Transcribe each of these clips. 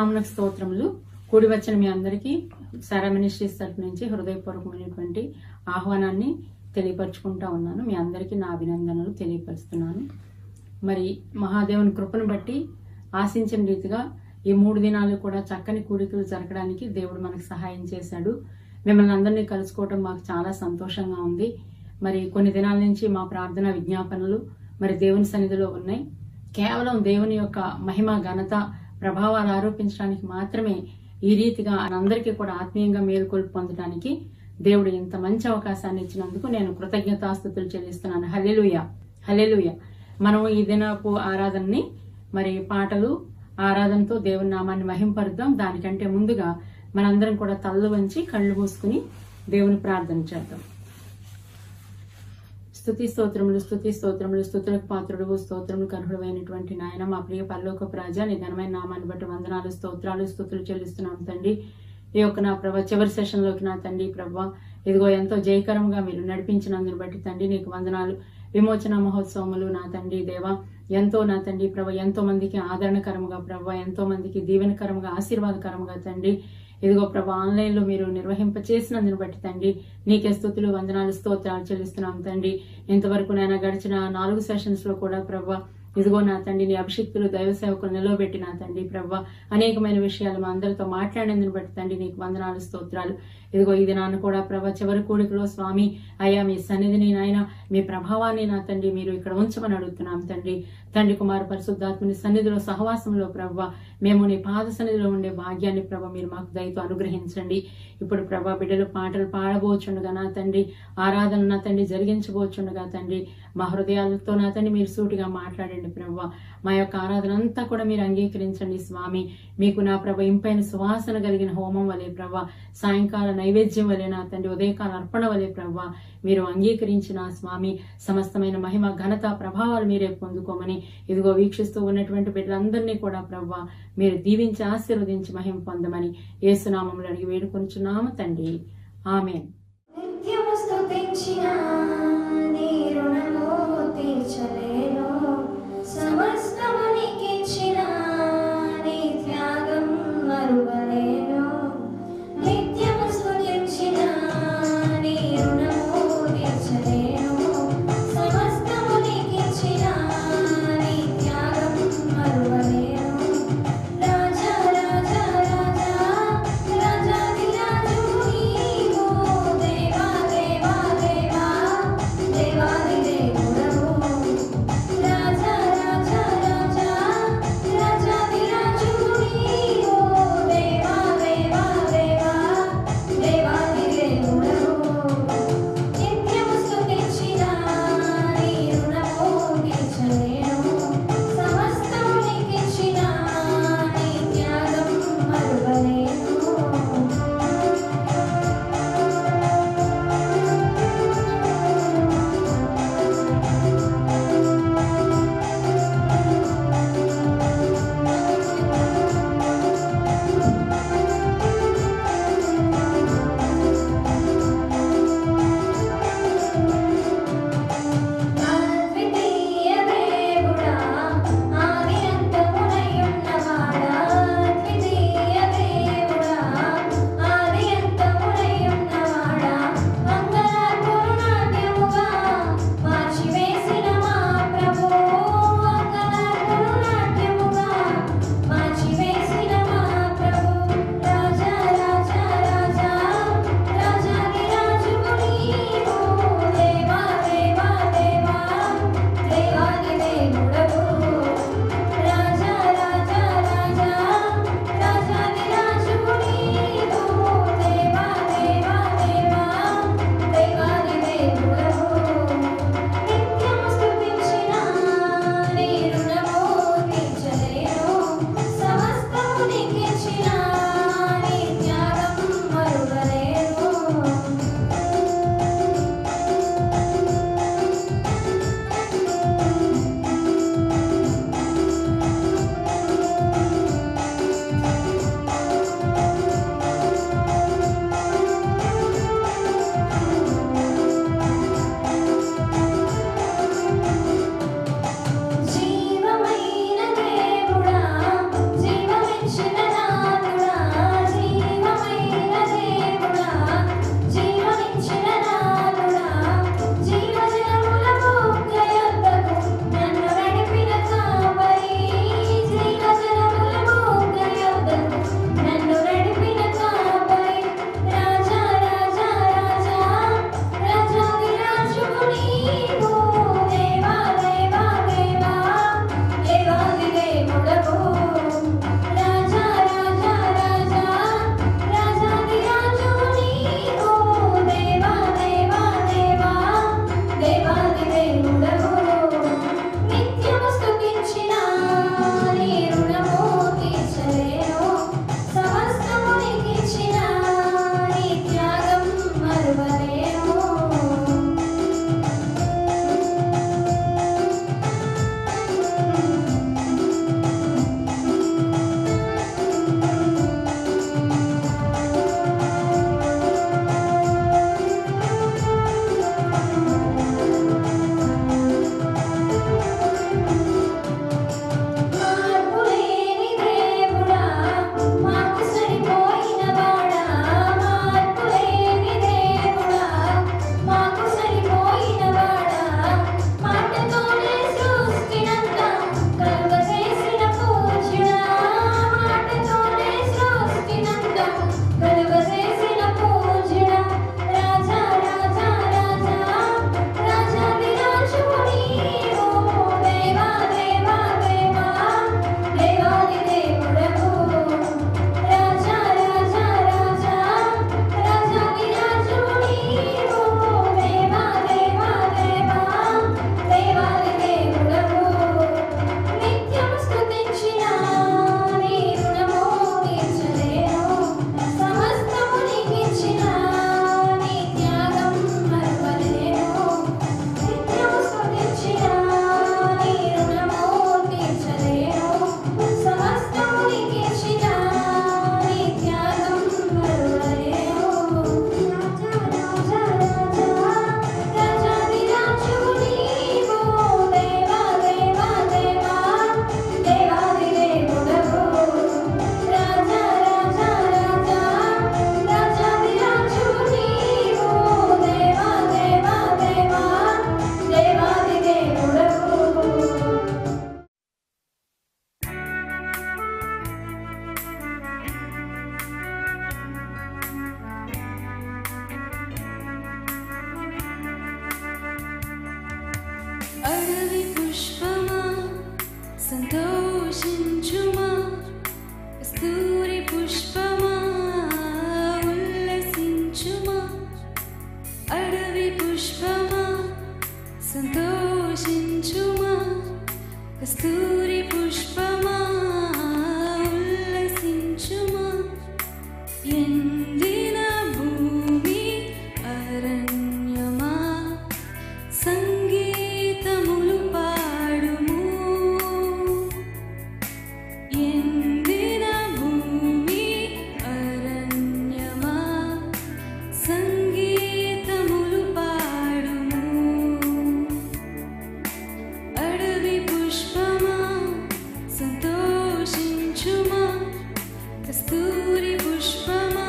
నామమునకు స్తోత్రములు. కూడి వచ్చిన మీ అందరికీ సారా మినిస్ట్రీస్ తరఫు నుంచి హృదయపూర్వకమైనటువంటి ఆహ్వానాన్ని తెలియపరుచుకుంటా ఉన్నాను. మీ అందరికీ నా అభినందనలు తెలియపరుస్తున్నాను. మరి మహాదేవుని కృపను బట్టి ఆశించిన రీతిగా ఈ 3 దినాలు కూడా చక్కని కూడికలు జరగడానికి దేవుడు మనకు సహాయం చేశాడు. మిమ్మల్ని అందరినీ కలుసుకోవటం మాకు చాలా సంతోషంగా ఉంది. మరి కొన్ని దినాల నుంచి మా ప్రార్థన విజ్ఞాపనలు మరి దేవుని సన్నిధిలో ఉన్నాయి. కేవలం దేవుని యొక్క మహిమ, ఘనత, ప్రభావాలు ఆరోపించడానికి మాత్రమే ఈ రీతిగా అందరికీ కూడా ఆత్మీయంగా మేలుకొల్పు పొందడానికి దేవుడు ఇంత మంచి అవకాశాన్ని ఇచ్చినందుకు నేను కృతజ్ఞతాస్తుతులు చెల్లిస్తున్నాను. హల్లెలూయా, హల్లెలూయా. మనం ఈ దినపు ఆరాధనని మరి పాటలు, ఆరాధనతో దేవుని నామాన్ని మహింపరుద్దాం. దానికంటే ముందుగా మనందరం కూడా తలలు వంచి కళ్ళు మూసుకుని దేవుని ప్రార్థన చేద్దాం. స్తుతి స్తోత్రములు, స్తుతి స్తోత్రములు, స్తుతులకు పాత్రుడు, స్తోత్రములు కర్హుడైనటువంటి నాయన, మా ప్రియ పరలోకపు రాజా, నీ ఘనమైన నామాన్ని బట్టి వందనాలు, స్తోత్రాలు, స్తుతులు చెల్లిస్తున్నాం తండ్రి. ఈ యొక్క నా ప్రభ చివరి సెషన్ లోకి నా తండ్రి ప్రభ ఇదిగో ఎంతో జయకరంగా మీరు నడిపించినందుని బట్టి తండ్రి నీకు వందనాలు. విమోచన మహోత్సవములు నా తండ్రి దేవా ఎంతో నా తండ్రి ప్రభ ఎంతో మందికి ఆదరణకరముగా ప్రభ ఎంతో మందికి దీవెనకరముగా ఆశీర్వాదకరముగా తండ్రి ఇదిగో ప్రభ ఆన్లైన్ లో మీరు నిర్వహింప చేసినందుని బట్టి తండ్రి నీకే స్తుతులు, వందనాలు, స్తోత్రాలు చెల్లిస్తున్నాం తండ్రి. ఇంతవరకు నేను గడిచిన 4 సెషన్స్ లో కూడా ప్రభ ఇదిగో నా తండ్రి నీ అభిషిక్తులు, దైవ సేవకులు నిలవబెట్టి నా తండ్రి ప్రభ అనేకమైన విషయాలు మా అందరితో మాట్లాడేందుని బట్టి తండ్రి నీకు వందనాలు, స్తోత్రాలు. ఇదిగో ఇది నాన్న కూడా ప్రభ చివరి కూడికలో స్వామి అయ్యా మీ సన్నిధిని నాయన మీ ప్రభావాన్ని నా తండ్రి మీరు ఇక్కడ ఉంచమని అడుగుతున్నాం తండ్రి. తండ్రి కుమార పరిశుద్ధాత్మని సన్నిధిలో సహవాసంలో ప్రభ మేము నీ పాద సన్నిధిలో ఉండే భాగ్యాన్ని ప్రభ మీరు మాకు దయతో అనుగ్రహించండి. ఇప్పుడు ప్రభ బిడ్డలు పాటలు పాడబోచుండగా నా తండ్రి ఆరాధన నా తండ్రి జరిగించబోచుండగా తండ్రి మా హృదయాలతో నా తండ్రి మీరు సూటిగా మాట్లాడండి ప్రభ. మా యొక్క ఆరాధన అంతా కూడా మీరు అంగీకరించండి స్వామి. మీకు నా ప్రభ ఇంపైన సువాసన కలిగిన హోమం వలె ప్రభ, సాయంకాల నైవేద్యం వలె నా తండ్రి ఉదయకాల అర్పణ వలె ప్రభ మీరు అంగీకరించిన స్వామి సమస్తమైన మహిమ, ఘనత, ప్రభావాలు మీరే పొందుకోమని ఇదిగో వీక్షిస్తూ ఉన్నటువంటి బిడ్డలందరినీ కూడా ప్రభ మీరు దీవించి ఆశీర్వదించి మహిమ పొందమని యేసునామములో అడిగి వేడుకొనుచున్నాము తండ్రి. ఆమేన్. కస్తూరి పుష్పమా ఉల్లసించుమా, ఎండిన భూమి అరణ్యమా సంగీతములు పాడుము. ఎండిన భూమి అరణ్యమా సంగీతములు పాడుము. అడవి పుష్పమా సంతోషించుమా, కస్తూరి పుష్పమా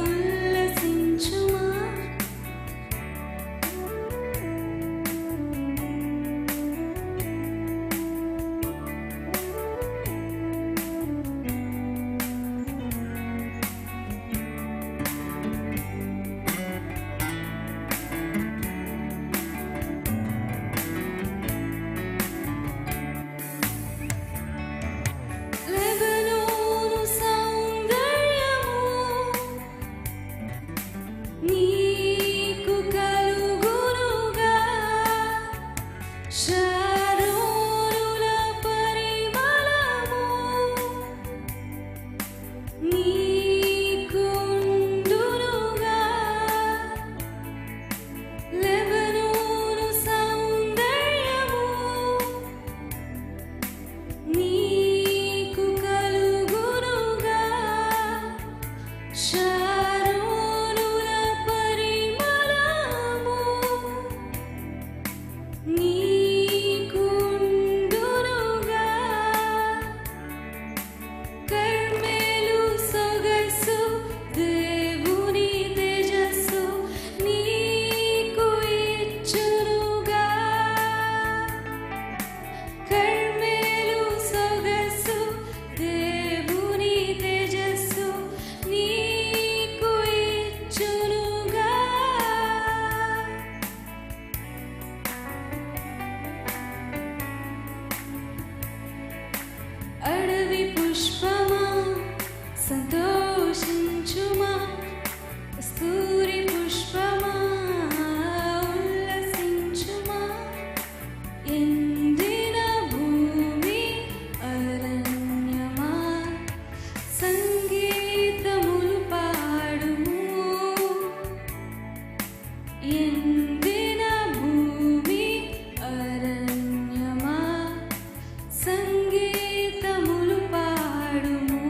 ఉల్లసించుమా. లెబనోను సౌందర్యము నీకు కలుగునుగా, షారోనుల పరిమళము నీకుండునుగా. లెబనోను సౌందర్యము నీకు కలుగునుగా, షారోనుల పరిమళము నీకుండునుగా. కర్మెలు సొగసు దేవుని తేజస్సు నీకు ఇచ్చునుగా. కర్మెలు సొగసు దేవుని తేజస్సు నీకు ఇచ్చునుగా. అడవి పుష్పమా సంతోషించుమా, కస్తూరి పుష్పమా ఉల్లసించుమా. ఎండిన భూమి అరణ్యమా సంగీతములు పాడుము. ఎండిన భూమి అరణ్యమా సంగీతములు పాడుము.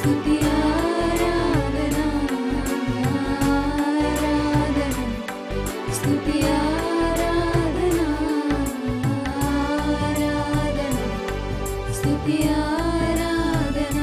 స్తుతి ఆరాధన ఆరాధన స్తుతి ఆరాధన ఆరాధన స్తుతి ఆరాధన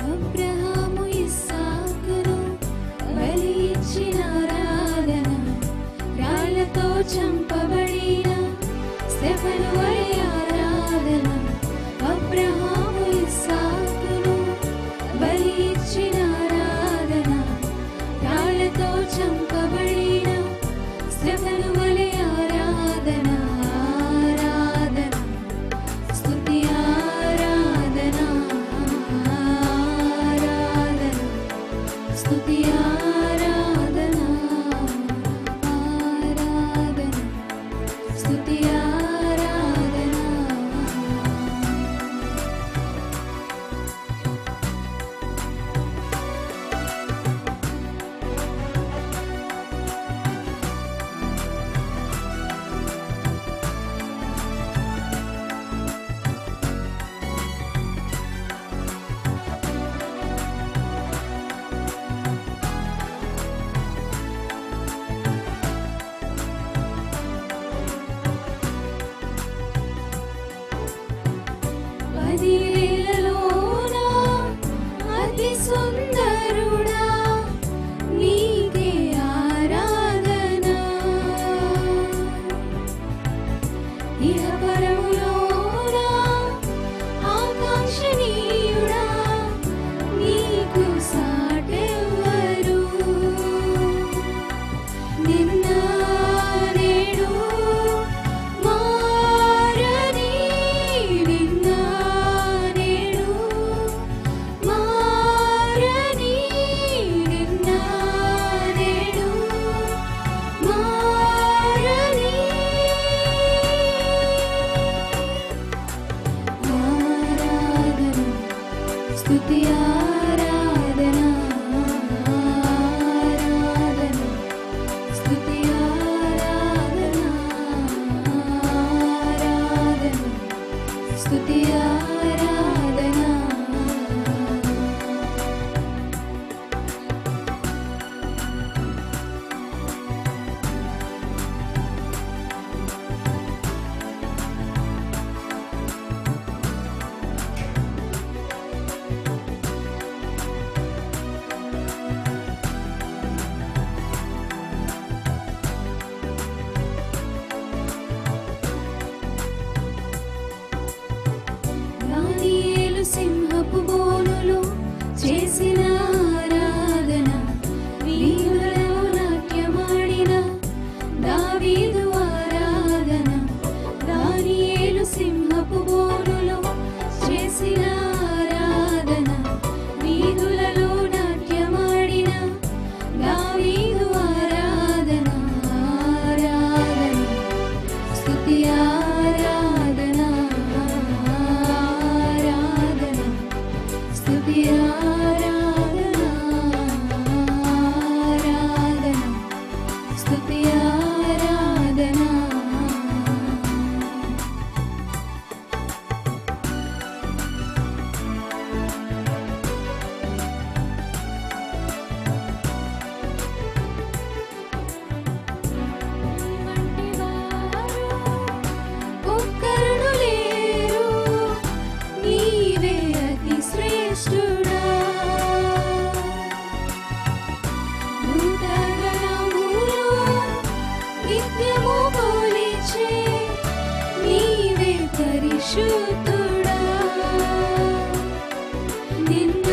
అబ్రహాము ఇస్సాకును బలి ఇచ్చిన ఆరాధన రాళ్లతో చంపబడిన స్తెఫను వలె ఆరాధన అబ్రహాము ఇస్సాకును బలి ఇచ్చిన ఆరాధన రాళ్లతో చంపబడిన స్తెఫను వలె ఆరాధన ఆరాధన స్తుతి ఆరాధన ఆరాధన స్తుతి ఆరాధన ఆరాధన స్తుతి ఆరాధన పదివేలలోన అతి సుందరుడా నీకే ఆరాధన ఇహ పరములోన ఆకాంక్షణీయుడా నీకు సాటెవ్వరు నిన్న నేడు మారని నిన్న నేడు మారని నిన్న నేడు మారని ఆరాధన స్తుతి ఆరాధన ఆరాధన స్తుతి ఆరాధన ఆరాధన స్తుతి ఆరాధన దానియేలు సింహపు బోనులో చేసిన ఆరాధన వీణులలో నాట్యమాడిన దావీదు ఆరాధన దానియేలు సింహపు బోనులో చేసిన ఆరాధన వీణులలో నాట్యమాడిన దావీదు ఆరాధన ఆరాధన స్తుతి ఆరాధన ఆరాధన స్తుతి ఆరాధన ఆరాధన స్తుతి ఆరాధన ఒక్కరును లేరు నీవే అతి శ్రేష్ఠుడా భూతగణములు నిత్యము కొలిచే నీవే పరిశుద్ధుడా నిన్న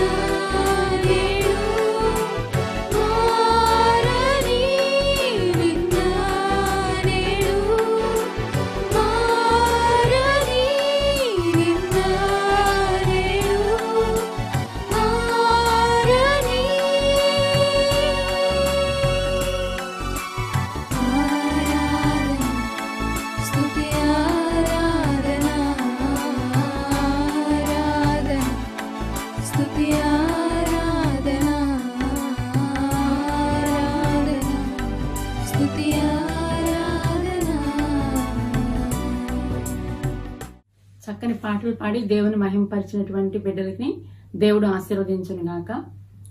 నేడు మారని నిన్న నేడు మారని నిన్న నేడు చక్కని పాటలు పాడి దేవుని మహిమపరిచినటువంటి బిడ్డలకి దేవుడు ఆశీర్వదించును గాక.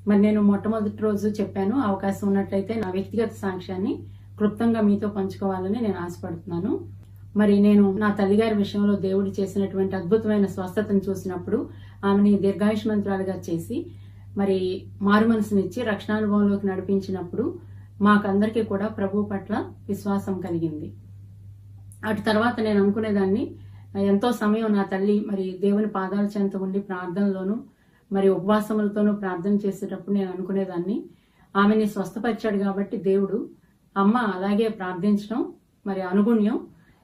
మరి నేను మొట్టమొదటి రోజు చెప్పాను, అవకాశం ఉన్నట్లయితే నా వ్యక్తిగత సాక్ష్యాన్ని క్లుప్తంగా మీతో పంచుకోవాలని నేను ఆశపడుతున్నాను. మరి నేను నా తల్లిగారి విషయంలో దేవుడు చేసినటువంటి అద్భుతమైన స్వస్థతను చూసినప్పుడు ఆమెని దీర్ఘాయుష్మంతురాలుగా చేసి మరి మారు మనసునిచ్చి రక్షణానుభవంలోకి నడిపించినప్పుడు మాకందరికీ కూడా ప్రభు పట్ల విశ్వాసం కలిగింది. అటు తర్వాత నేను అనుకునేదాన్ని, ఎంతో సమయం నా తల్లి మరి దేవుని పాదాల చెంత ఉండి ప్రార్థనలోను మరి ఉపవాసములతోనూ ప్రార్థన చేసేటప్పుడు నేను అనుకునేదాన్ని, ఆమెని స్వస్థపరిచాడు కాబట్టి దేవుడు, అమ్మ అలాగే ప్రార్థించడం మరి అనుగుణ్యం.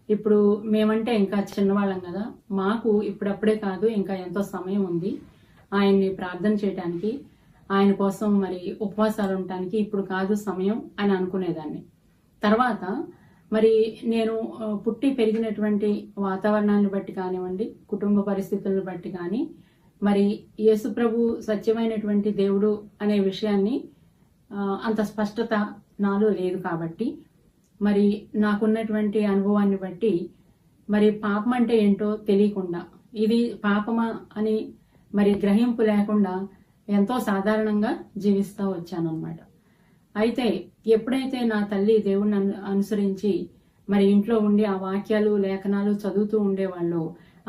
ఇప్పుడు మేమంటే ఇంకా చిన్నవాళ్ళం కదా, మాకు ఇప్పుడప్పుడే కాదు ఇంకా ఎంతో సమయం ఉంది ఆయన్ని ప్రార్థన చేయడానికి, ఆయన కోసం మరి ఉపవాసాలు ఉండటానికి ఇప్పుడు కాదు సమయం అని అనుకునేదాన్ని. తర్వాత మరి నేను పుట్టి పెరిగినటువంటి వాతావరణాన్ని బట్టి కానివ్వండి, కుటుంబ పరిస్థితులను బట్టి కానీ మరి యేసు ప్రభు సత్యమైనటువంటి దేవుడు అనే విషయాన్ని అంత స్పష్టత నాలో లేదు కాబట్టి మరి నాకున్నటువంటి అనుభవాన్ని బట్టి మరి పాపం అంటే ఏంటో తెలియకుండా, ఇది పాపమా అని మరి గ్రహింపు లేకుండా ఎంతో సాధారణంగా జీవిస్తూ వచ్చానన్నమాట. అయితే ఎప్పుడైతే నా తల్లి దేవుణ్ణి అనుసరించి మరి ఇంట్లో ఉండి ఆ వాక్యాలు లేఖనాలు చదువుతూ ఉండేవాళ్ళు,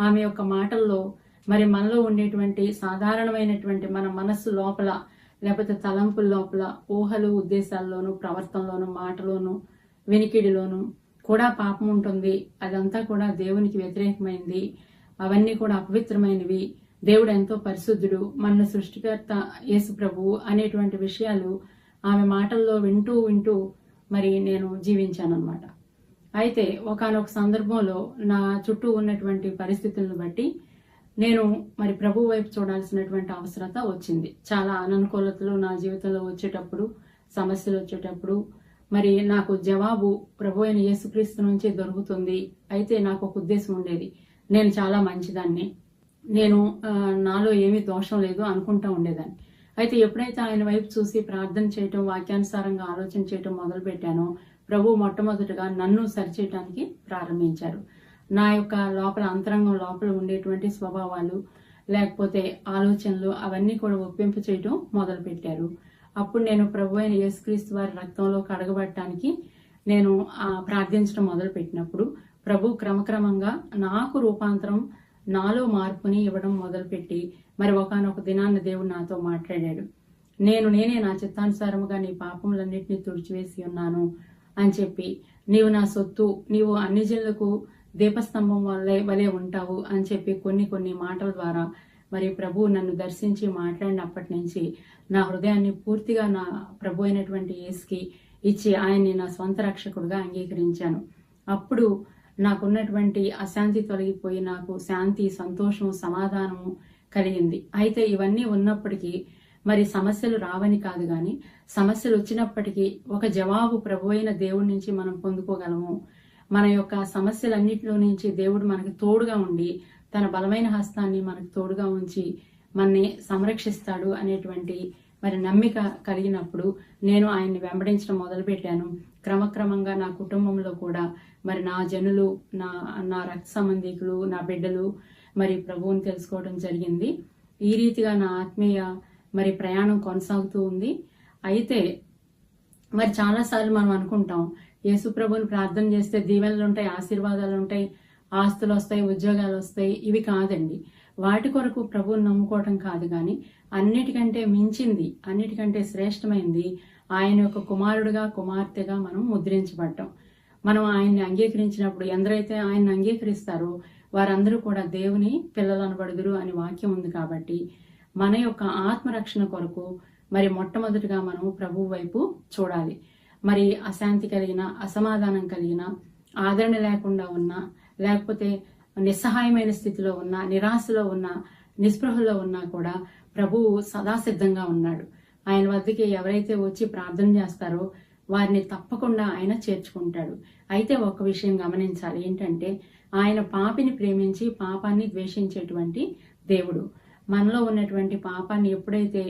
ఆమె యొక్క మాటల్లో మరి మనలో ఉండేటువంటి సాధారణమైనటువంటి మన మనస్సు లోపల లేకపోతే తలంపుల లోపల ఊహలు ఉద్దేశాల్లోనూ ప్రవర్తనలోను మాటలోను వినికిడిలోను కూడా పాపం ఉంటుంది, అదంతా కూడా దేవునికి వ్యతిరేకమైంది, అవన్నీ కూడా అపవిత్రమైనవి, దేవుడు ఎంతో పరిశుద్ధుడు, మన సృష్టికర్త యేసు ప్రభువు అనేటువంటి విషయాలు ఆమె మాటల్లో వింటూ వింటూ మరి నేను జీవించాను అనమాట. అయితే ఒకానొక సందర్భంలో నా చుట్టూ ఉన్నటువంటి పరిస్థితులను బట్టి నేను మరి ప్రభు వైపు చూడాల్సినటువంటి అవసరత వచ్చింది. చాలా అననుకూలతలు నా జీవితంలో వచ్చేటప్పుడు, సమస్యలు వచ్చేటప్పుడు మరి నాకు జవాబు ప్రభు అయిన యేసుక్రీస్తు నుంచి దొరుకుతుంది. అయితే నాకు ఒక ఉద్దేశం ఉండేది, నేను చాలా మంచిదాన్ని, నేను నాలో ఏమీ దోషం లేదు అనుకుంటా ఉండేదాన్ని. అయితే ఎప్పుడైతే ఆయన వైపు చూసి ప్రార్థన చేయటం, వాక్యానుసారంగా ఆలోచన చేయటం మొదలు పెట్టానో ప్రభు మొట్టమొదటిగా నన్ను సరిచేయటానికి ప్రారంభించారు. నా యొక్క లోపల అంతరంగం లోపల ఉండేటువంటి స్వభావాలు లేకపోతే ఆలోచనలు అవన్నీ కూడా ఒప్పింపు చేయటం మొదలు పెట్టారు. అప్పుడు నేను ప్రభు అయిన యేసుక్రీస్తు వారి రక్తంలో కడగబడటానికి నేను ప్రార్థించడం మొదలు పెట్టినప్పుడు ప్రభు క్రమక్రమంగా నాకు రూపాంతరం, నాలో మార్పుని ఇవ్వడం మొదలుపెట్టి మరి ఒకానొక దినాన్ని దేవుడు నాతో మాట్లాడాడు. నేనే నా చిత్తానుసారముగా నీ పాపములన్నింటినీ తుడిచివేసి ఉన్నాను అని చెప్పి, నీవు నా సొత్తు, నీవు అన్ని జనులకు దీపస్తంభం వలె ఉంటావు అని చెప్పి కొన్ని మాటల ద్వారా మరి ప్రభు నన్ను దర్శించి మాట్లాడినప్పటి నుంచి నా హృదయాన్ని పూర్తిగా నా ప్రభు అయినటువంటి యేసుకి ఇచ్చి ఆయన్ని నా స్వంత రక్షకుడుగా అంగీకరించాను. అప్పుడు నాకున్నటువంటి అశాంతి తొలగిపోయి నాకు శాంతి, సంతోషం, సమాధానము కలిగింది. అయితే ఇవన్నీ ఉన్నప్పటికీ మరి సమస్యలు రావని కాదు గాని, సమస్యలు వచ్చినప్పటికీ ఒక జవాబు ప్రభు అయిన దేవుడి నుంచి మనం పొందుకోగలము. మన యొక్క సమస్యలన్నిటిలో నుంచి దేవుడు మనకు తోడుగా ఉండి తన బలమైన హస్తాన్ని మనకు తోడుగా ఉంచి మనని సంరక్షిస్తాడు అనేటువంటి మరి నమ్మిక కలిగినప్పుడు నేను ఆయన్ని వెంబడించడం మొదలుపెట్టాను. క్రమక్రమంగా నా కుటుంబంలో కూడా మరి నా జనులు, నా రక్త సంబంధికులు, నా బిడ్డలు మరి ప్రభువుని తెలుసుకోవడం జరిగింది. ఈ రీతిగా నా ఆత్మీయ మరి ప్రయాణం కొనసాగుతూ ఉంది. అయితే మరి చాలాసార్లు మనం అనుకుంటాం, యేసు ప్రభుని ప్రార్థన చేస్తే దీవెనలు ఉంటాయి, ఆశీర్వాదాలు ఉంటాయి, ఆస్తులు వస్తాయి, ఉద్యోగాలు వస్తాయి. ఇవి కాదండి. వాటి కొరకు ప్రభువుని నమ్ముకోవటం కాదు కానీ అన్నిటికంటే మించింది, అన్నిటికంటే శ్రేష్టమైంది ఆయన యొక్క కుమారుడుగా, కుమార్తెగా మనం ముద్రించబడ్డం. మనం ఆయన్ని అంగీకరించినప్పుడు ఎందరైతే ఆయన్ని అంగీకరిస్తారో వారందరూ కూడా దేవుని పిల్లలు అనబడుదురు అని వాక్యం ఉంది. కాబట్టి మన యొక్క ఆత్మరక్షణ కొరకు మరి మొట్టమొదటిగా మనం ప్రభు వైపు చూడాలి. మరి అశాంతి కలిగిన, అసమాధానం కలిగిన, ఆదరణ లేకుండా ఉన్నా, లేకపోతే నిస్సహాయమైన స్థితిలో ఉన్నా, నిరాశలో ఉన్నా, నిస్పృహలో ఉన్నా కూడా ప్రభువు సదా సిద్ధంగా ఉన్నాడు. ఆయన వద్దకి ఎవరైతే వచ్చి ప్రార్థన చేస్తారో వారిని తప్పకుండా ఆయన చేర్చుకుంటాడు. అయితే ఒక విషయం గమనించాలి, ఏంటంటే ఆయన పాపిని ప్రేమించి పాపాన్ని ద్వేషించేటువంటి దేవుడు. మనలో ఉన్నటువంటి పాపాన్ని ఎప్పుడైతే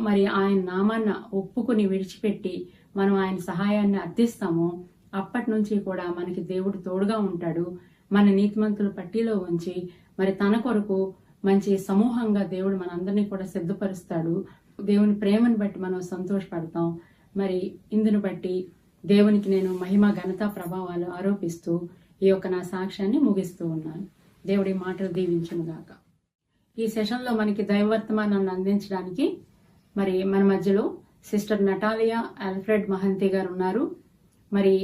మరి ఆయన నామాన్న ఒప్పుకుని విడిచిపెట్టి మనం ఆయన సహాయాన్ని అర్థిస్తామో అప్పటి నుంచి కూడా మనకి దేవుడు తోడుగా ఉంటాడు. మన నీతిమంతుల పట్టిలో ఉంచి మరి తన కొరకు మంచి సమూహంగా దేవుడు మనందరినీ కూడా సిద్ధపరుస్తాడు. దేవుని ప్రేమను బట్టి మనం సంతోషపడతాం. మరి ఇందును బట్టి దేవునికి నేను మహిమ ఘనత ప్రభావాలు ఆరోపిస్తూ ఈ యొక్క నా సాక్ష్యాన్ని ముగిస్తూ ఉన్నాను. దేవుడి మాటలు దీవించును గాక. ఈ సెషన్లో మనకి దైవవర్తమానాన్ని అందించడానికి మరి మన మధ్యలో సిస్టర్ నటాలియా ఆల్ఫ్రెడ్ మహంతి గారు ఉన్నారు. మరి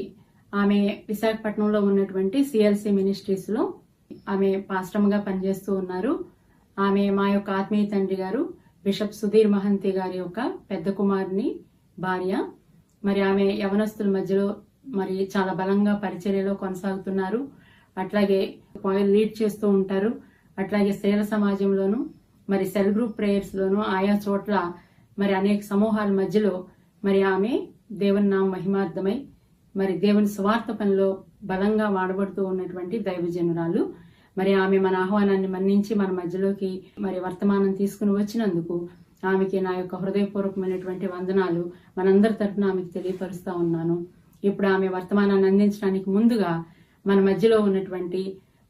ఆమె విశాఖపట్నంలో ఉన్నటువంటి సిఎల్సి మినిస్ట్రీస్ లో ఆమె పాస్టమ్గా పనిచేస్తూ ఉన్నారు. ఆమె మా యొక్క ఆత్మీయ తండ్రి గారు బిషప్ సుధీర్ మహంతి గారి యొక్క పెద్ద కుమారుని భార్య. మరి ఆమె యవనస్తుల మధ్యలో మరి చాలా బలంగా పరిచర్యలో కొనసాగుతున్నారు. అట్లాగే లీడ్ చేస్తూ ఉంటారు. అట్లాగే స్త్రీల సమాజంలోను మరి సెల్ గ్రూప్ ప్రేయర్స్ లోను ఆయా చోట్ల మరి అనేక సమూహాల మధ్యలో మరి ఆమె దేవుని నామ మహిమార్థమై మరి దేవుని స్వార్థ పనిలో బలంగా వాడబడుతూ ఉన్నటువంటి దైవజనురాలు. మరి ఆమె మన ఆహ్వానాన్ని మన్నించి మన మధ్యలోకి మరి వర్తమానం తీసుకుని వచ్చినందుకు ఆమెకి నా యొక్క హృదయపూర్వకమైనటువంటి వందనాలు మనందరి తరఫున ఆమెకు తెలియపరుస్తా ఉన్నాను. ఇప్పుడు ఆమె వర్తమానాన్ని అందించడానికి ముందుగా మన మధ్యలో ఉన్నటువంటి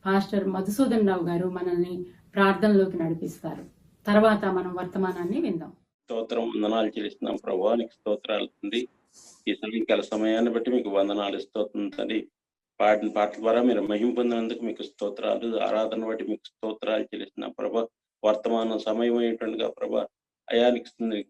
పాస్టర్ మధుసూదన్ రావు గారు మనల్ని ప్రార్థనలోకి నడిపిస్తారు. తర్వాత మనం వర్తమానాన్ని విందాం. స్తోత్రం, వందనాలు చెల్లిస్తున్నాం ప్రభా, నీకు స్తోత్రాలు తండ్రి. ఈ సాయంకాల సమయాన్ని బట్టి మీకు వందనాలు స్తోత్రం తండ్రి. పాడిన పాటల ద్వారా మీరు మహిమ పొందినందుకు మీకు స్తోత్రాలు, ఆరాధన బట్టి మీకు స్తోత్రాలు చెల్లిస్తున్నాం ప్రభా. వర్తమానం సమయం అయ్యేటట్టుగా ప్రభా అయానికి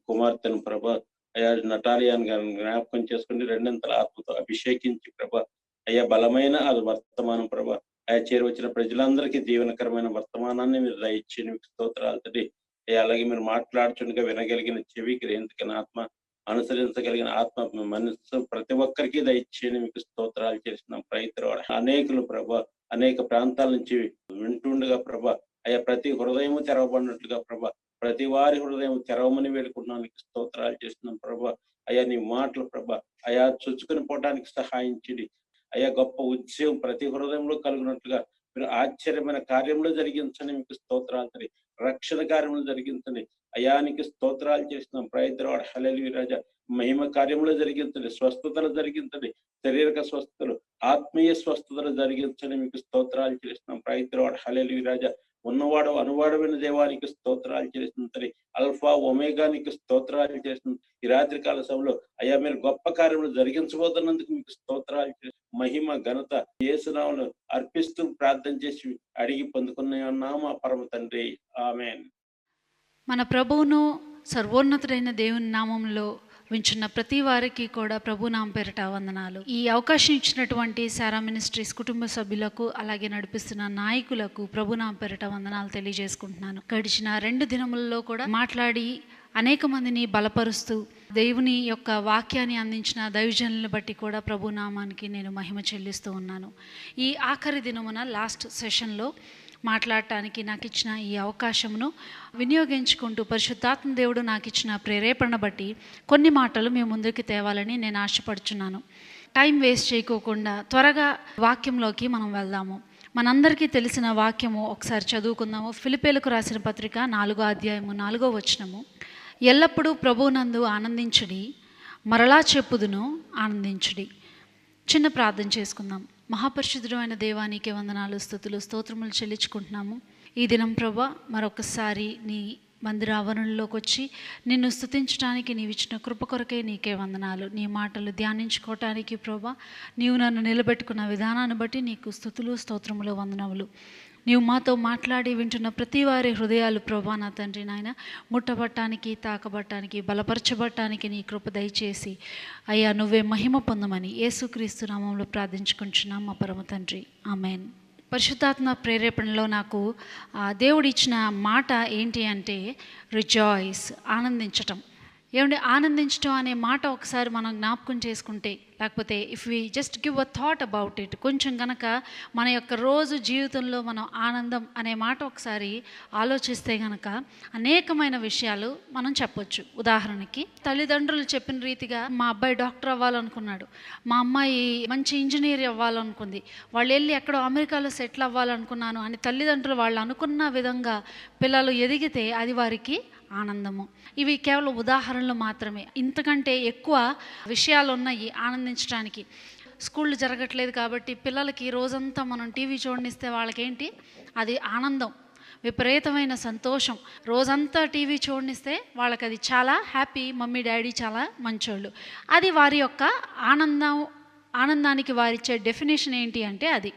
కుమార్తెను ప్రభా అయా నటాలియాన్ గారిని జ్ఞాపకం చేసుకుని రెండంతల ఆత్మతో అభిషేకించి ప్రభా అయ్యా బలమైన అది వర్తమానం ప్రభా అయా చేరువచ్చిన ప్రజలందరికీ దీవెనకరమైన వర్తమానాన్ని మీరు దయచి మీకు స్తోత్రాలు తండ్రి. అలాగే మీరు మాట్లాడుతుండగా వినగలిగిన చెవి, గ్రహించగలిగిన ఆత్మ, అనుసరించగలిగిన ఆత్మ మనస్సు ప్రతి ఒక్కరికి దయచేయని మీకు స్తోత్రాలు చేస్తున్నాం. రైతులు అనేకులు ప్రభా అనేక ప్రాంతాల నుంచి వింటుండగా ప్రభా అయ్యా ప్రతి హృదయము తెరవబడినట్లుగా ప్రభా ప్రతి వారి హృదయం తెరవమని వేడుకుంటున్నాం. నీకు స్తోత్రాలు చేస్తున్నాం ప్రభా. అయ్యా నీ మాటలు ప్రభా అయా చొచ్చుకుని పోవడానికి సహాయించండి. అయ్యా గొప్ప ఉద్యోగం ప్రతి హృదయంలో కలుగునట్లుగా మీరు ఆశ్చర్యమైన కార్యంలో జరిగించండి. మీకు స్తోత్రాలు తండ్రి. రక్షణ కార్యంలో జరిగించండి. అయానికి స్తోత్రాలు చేస్తున్నాం. ప్రయత్నవాడు హల్లెలూయా రాజా మహిమ కార్యంలో జరిగించండి. స్వస్థతలు జరిగించండి. శారీరక స్వస్థతలు, ఆత్మీయ స్వస్థతలు జరిగించండి. మీకు స్తోత్రాలు చేస్తున్నాం. ప్రయత్నవాడు హల్లెలూయా రాజా ఉన్నవాడు అనువాడమైన దేవానికి స్తోత్రాలు చేస్తుంది. అల్ఫా ఒమేగానికి స్తోత్రాలు చేస్తుంది. ఈ రాత్రి కాల సమయంలో అయ్యా మీరు గొప్ప కార్యములు జరిగించబోతున్నందుకు మీకు స్తోత్రాలు చేస్తుంది. మహిమ ఘనత యేసునామములో అర్పిస్తూ ప్రార్థన చేసి అడిగి పొందుకున్నాం మా పరమ తండ్రి, ఆమేన్. మన ప్రభువును సర్వోన్నతుడైన దేవుని నామంలో వింటున్న ప్రతి వారికి కూడా ప్రభు నామ పేరిట వందనాలు. ఈ అవకాశం ఇచ్చినటువంటి సారా మినిస్ట్రీస్ కుటుంబ సభ్యులకు అలాగే నడిపిస్తున్న నాయకులకు ప్రభు నామ పేరిట వందనాలు తెలియజేసుకుంటున్నాను. గడిచిన 2 దినములలో కూడా మాట్లాడి అనేక మందిని బలపరుస్తూ దేవుని యొక్క వాక్యాన్ని అందించిన దైవజనులను బట్టి కూడా ప్రభు నామానికి నేను మహిమ చెల్లిస్తూ ఉన్నాను. ఈ ఆఖరి దినమున లాస్ట్ సెషన్లో మాట్లాడటానికి నాకు ఇచ్చిన ఈ అవకాశమును వినియోగించుకుంటూ పరిశుద్ధాత్మ దేవుడు నాకు ఇచ్చిన ప్రేరేపణ బట్టి కొన్ని మాటలు మీ ముందుకు తేవాలని నేను ఆశపడుచున్నాను. టైం వేస్ట్ చేయకోకుండా త్వరగా వాక్యంలోకి మనం వెళ్దాము. మనందరికీ తెలిసిన వాక్యము ఒకసారి చదువుకుందాము. ఫిలిప్పీలకు రాసిన పత్రిక 4వ అధ్యాయము 4వ వచనము. ఎల్లప్పుడూ ప్రభువునందు ఆనందించుడి, మరలా చెప్పుదును ఆనందించుడి. చిన్న ప్రార్థన చేసుకుందాం. మహాపరిశుద్ధుడైన దేవానికి వందనాలు, స్తుతులు, స్తోత్రములు చెల్లించుకుంటున్నాము. ఈ దినం ప్రభా మరొకసారి నీ మందిర ఆవరణలోకి వచ్చి నిన్ను స్తుతించడానికి నీవు ఇచ్చిన కృప కొరకే నీకే వందనాలు. నీ మాటలు ధ్యానించుకోవటానికి ప్రభా నీవు నన్ను నిలబెట్టుకున్న విధానాన్ని బట్టి నీకు స్తుతులు, స్తోత్రములు, వందనములు. నీవు మాతో మాట్లాడి వింటున్న ప్రతి వారి హృదయాలు ప్రభా నా తండ్రి నాయన ముట్టబట్టానికి, తాకబట్టానికి, బలపరచబట్టానికి నీ కృప దయచేసి అయ్యా నువ్వే మహిమ పొందమని యేసుక్రీస్తు నామంలో ప్రార్థించుకుంటున్నాం మా పరమ తండ్రి, ఆమేన్. పరిశుద్ధాత్మ ప్రేరేపణలో నాకు దేవుడు ఇచ్చిన మాట ఏంటి అంటే రిజాయిస్, ఆనందించటం. ఏమంటే ఆనందించడం అనే మాట ఒకసారి మనం జ్ఞాపకం చేసుకుంటే, లేకపోతే if we just give a thought about it, కొంచెం కనుక మన యొక్క రోజు జీవితంలో మనం ఆనందం అనే మాట ఒకసారి ఆలోచిస్తే కనుక అనేకమైన విషయాలు మనం చెప్పొచ్చు. ఉదాహరణకి తల్లిదండ్రులు చెప్పిన రీతిగా మా అబ్బాయి డాక్టర్ అవ్వాలనుకున్నాడు, మా అమ్మాయి మంచి ఇంజనీర్ అవ్వాలనుకుంది, వాళ్ళు వెళ్ళి ఎక్కడో అమెరికాలో సెటిల్ అవ్వాలనుకున్నాను అని తల్లిదండ్రులు వాళ్ళు అనుకున్న విధంగా పిల్లలు ఎదిగితే అది వారికి ఆనందము. ఇవి కేవలం ఉదాహరణలు మాత్రమే. ఇంతకంటే ఎక్కువ విషయాలు ఉన్నాయి ఆనందించడానికి. స్కూళ్ళు జరగట్లేదు కాబట్టి పిల్లలకి రోజంతా మనం టీవీ చూడనిస్తే వాళ్ళకేంటి అది ఆనందం. విపరీతమైన సంతోషం. రోజంతా టీవీ చూడనిస్తే వాళ్ళకి అది చాలా హ్యాపీ. మమ్మీ డాడీ చాలా మంచోళ్ళు. అది వారి యొక్క ఆనందానికి వారిచ్చే డెఫినేషన్ ఏంటి అంటే అది.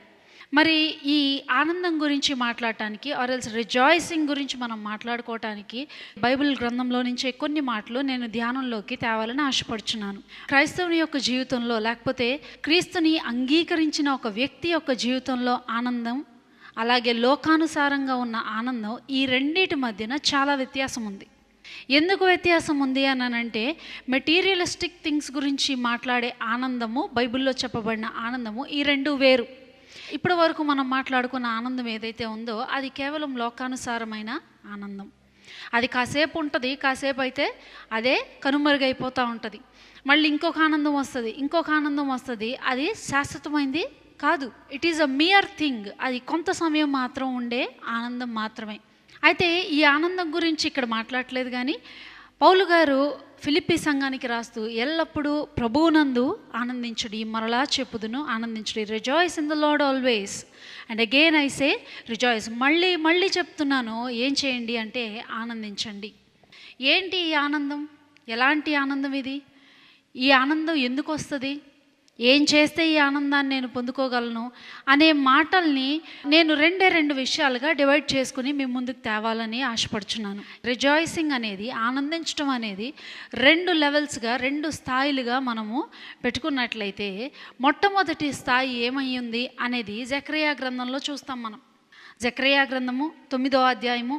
మరి ఈ ఆనందం గురించి మాట్లాడటానికి ఆర్ ఎల్స్ రిజాయిసింగ్ గురించి మనం మాట్లాడుకోవటానికి బైబిల్ గ్రంథంలో నుంచే కొన్ని మాటలు నేను ధ్యానంలోకి తేవాలని ఆశపడుచున్నాను. క్రైస్తవుని యొక్క జీవితంలో, లేకపోతే క్రీస్తుని అంగీకరించిన ఒక వ్యక్తి యొక్క జీవితంలో ఆనందం, అలాగే లోకానుసారంగా ఉన్న ఆనందం, ఈ రెండింటి మధ్యన చాలా వ్యత్యాసం ఉంది. ఎందుకు వ్యత్యాసం ఉంది అనంటే, మెటీరియలిస్టిక్ థింగ్స్ గురించి మాట్లాడే ఆనందము, బైబిల్లో చెప్పబడిన ఆనందము, ఈ రెండు వేరు. ఇప్పటి వరకు మనం మాట్లాడుకున్న ఆనందం ఏదైతే ఉందో అది కేవలం లోకానుసారమైన ఆనందం. అది కాసేపు ఉంటుంది, కాసేపు అయితే అదే కనుమరుగైపోతూ ఉంటుంది. మళ్ళీ ఇంకొక ఆనందం వస్తుంది, అది శాశ్వతమైంది కాదు. It is a mere thing. అది కొంత సమయం మాత్రం ఉండే ఆనందం మాత్రమే. అయితే ఈ ఆనందం గురించి ఇక్కడ మాట్లాడలేదు. కానీ పౌలు గారు ఫిలిప్పీ సంఘానికి రాస్తూ ఎల్లప్పుడూ ప్రభువునందు ఆనందించుడి, మరలా చెప్పుదును ఆనందించుడి. Rejoice in the Lord always and again I say rejoice. మళ్ళీ చెప్తున్నాను, ఏం చేయండి అంటే ఆనందించండి. ఏంటి ఈ ఆనందం? ఎలాంటి ఆనందం ఇది? ఈ ఆనందం ఎందుకు వస్తుంది? ఏం చేస్తే ఈ ఆనందాన్ని నేను పొందుకోగలను అనే మాటల్ని నేను రెండు విషయాలుగా డివైడ్ చేసుకుని మీ ముందుకు తేవాలని ఆశపడుచున్నాను. రిజాయిసింగ్ అనేది, ఆనందించడం అనేది 2 లెవెల్స్గా, 2 స్థాయిలుగా మనము పెట్టుకున్నట్లయితే, మొట్టమొదటి స్థాయి ఏమయ్యింది అనేది జకర్యా గ్రంథంలో చూస్తాం మనం. జకర్యా గ్రంథము 9వ అధ్యాయము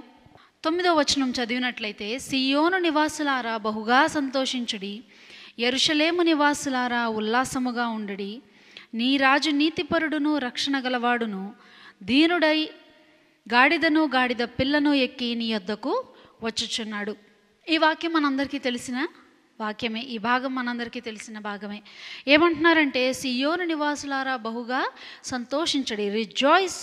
9వ వచనం చదివినట్లయితే, సియోను నివాసులారా బహుగా సంతోషించుడి, యెరూషలేము నివాసులారా ఉల్లాసముగా ఉండడి, నీ రాజు నీతిపరుడును రక్షణ గలవాడును, దీనుడై గాడిదను గాడిద పిల్లను ఎక్కి నీ యొద్దకు వచ్చుచున్నాడు. ఈ వాక్యం మనందరికీ తెలిసిన వాక్యమే. ఈ భాగం మనందరికీ తెలిసిన భాగమే. ఏమంటున్నారంటే, సియోను నివాసులారా బహుగా సంతోషించడి, rejoice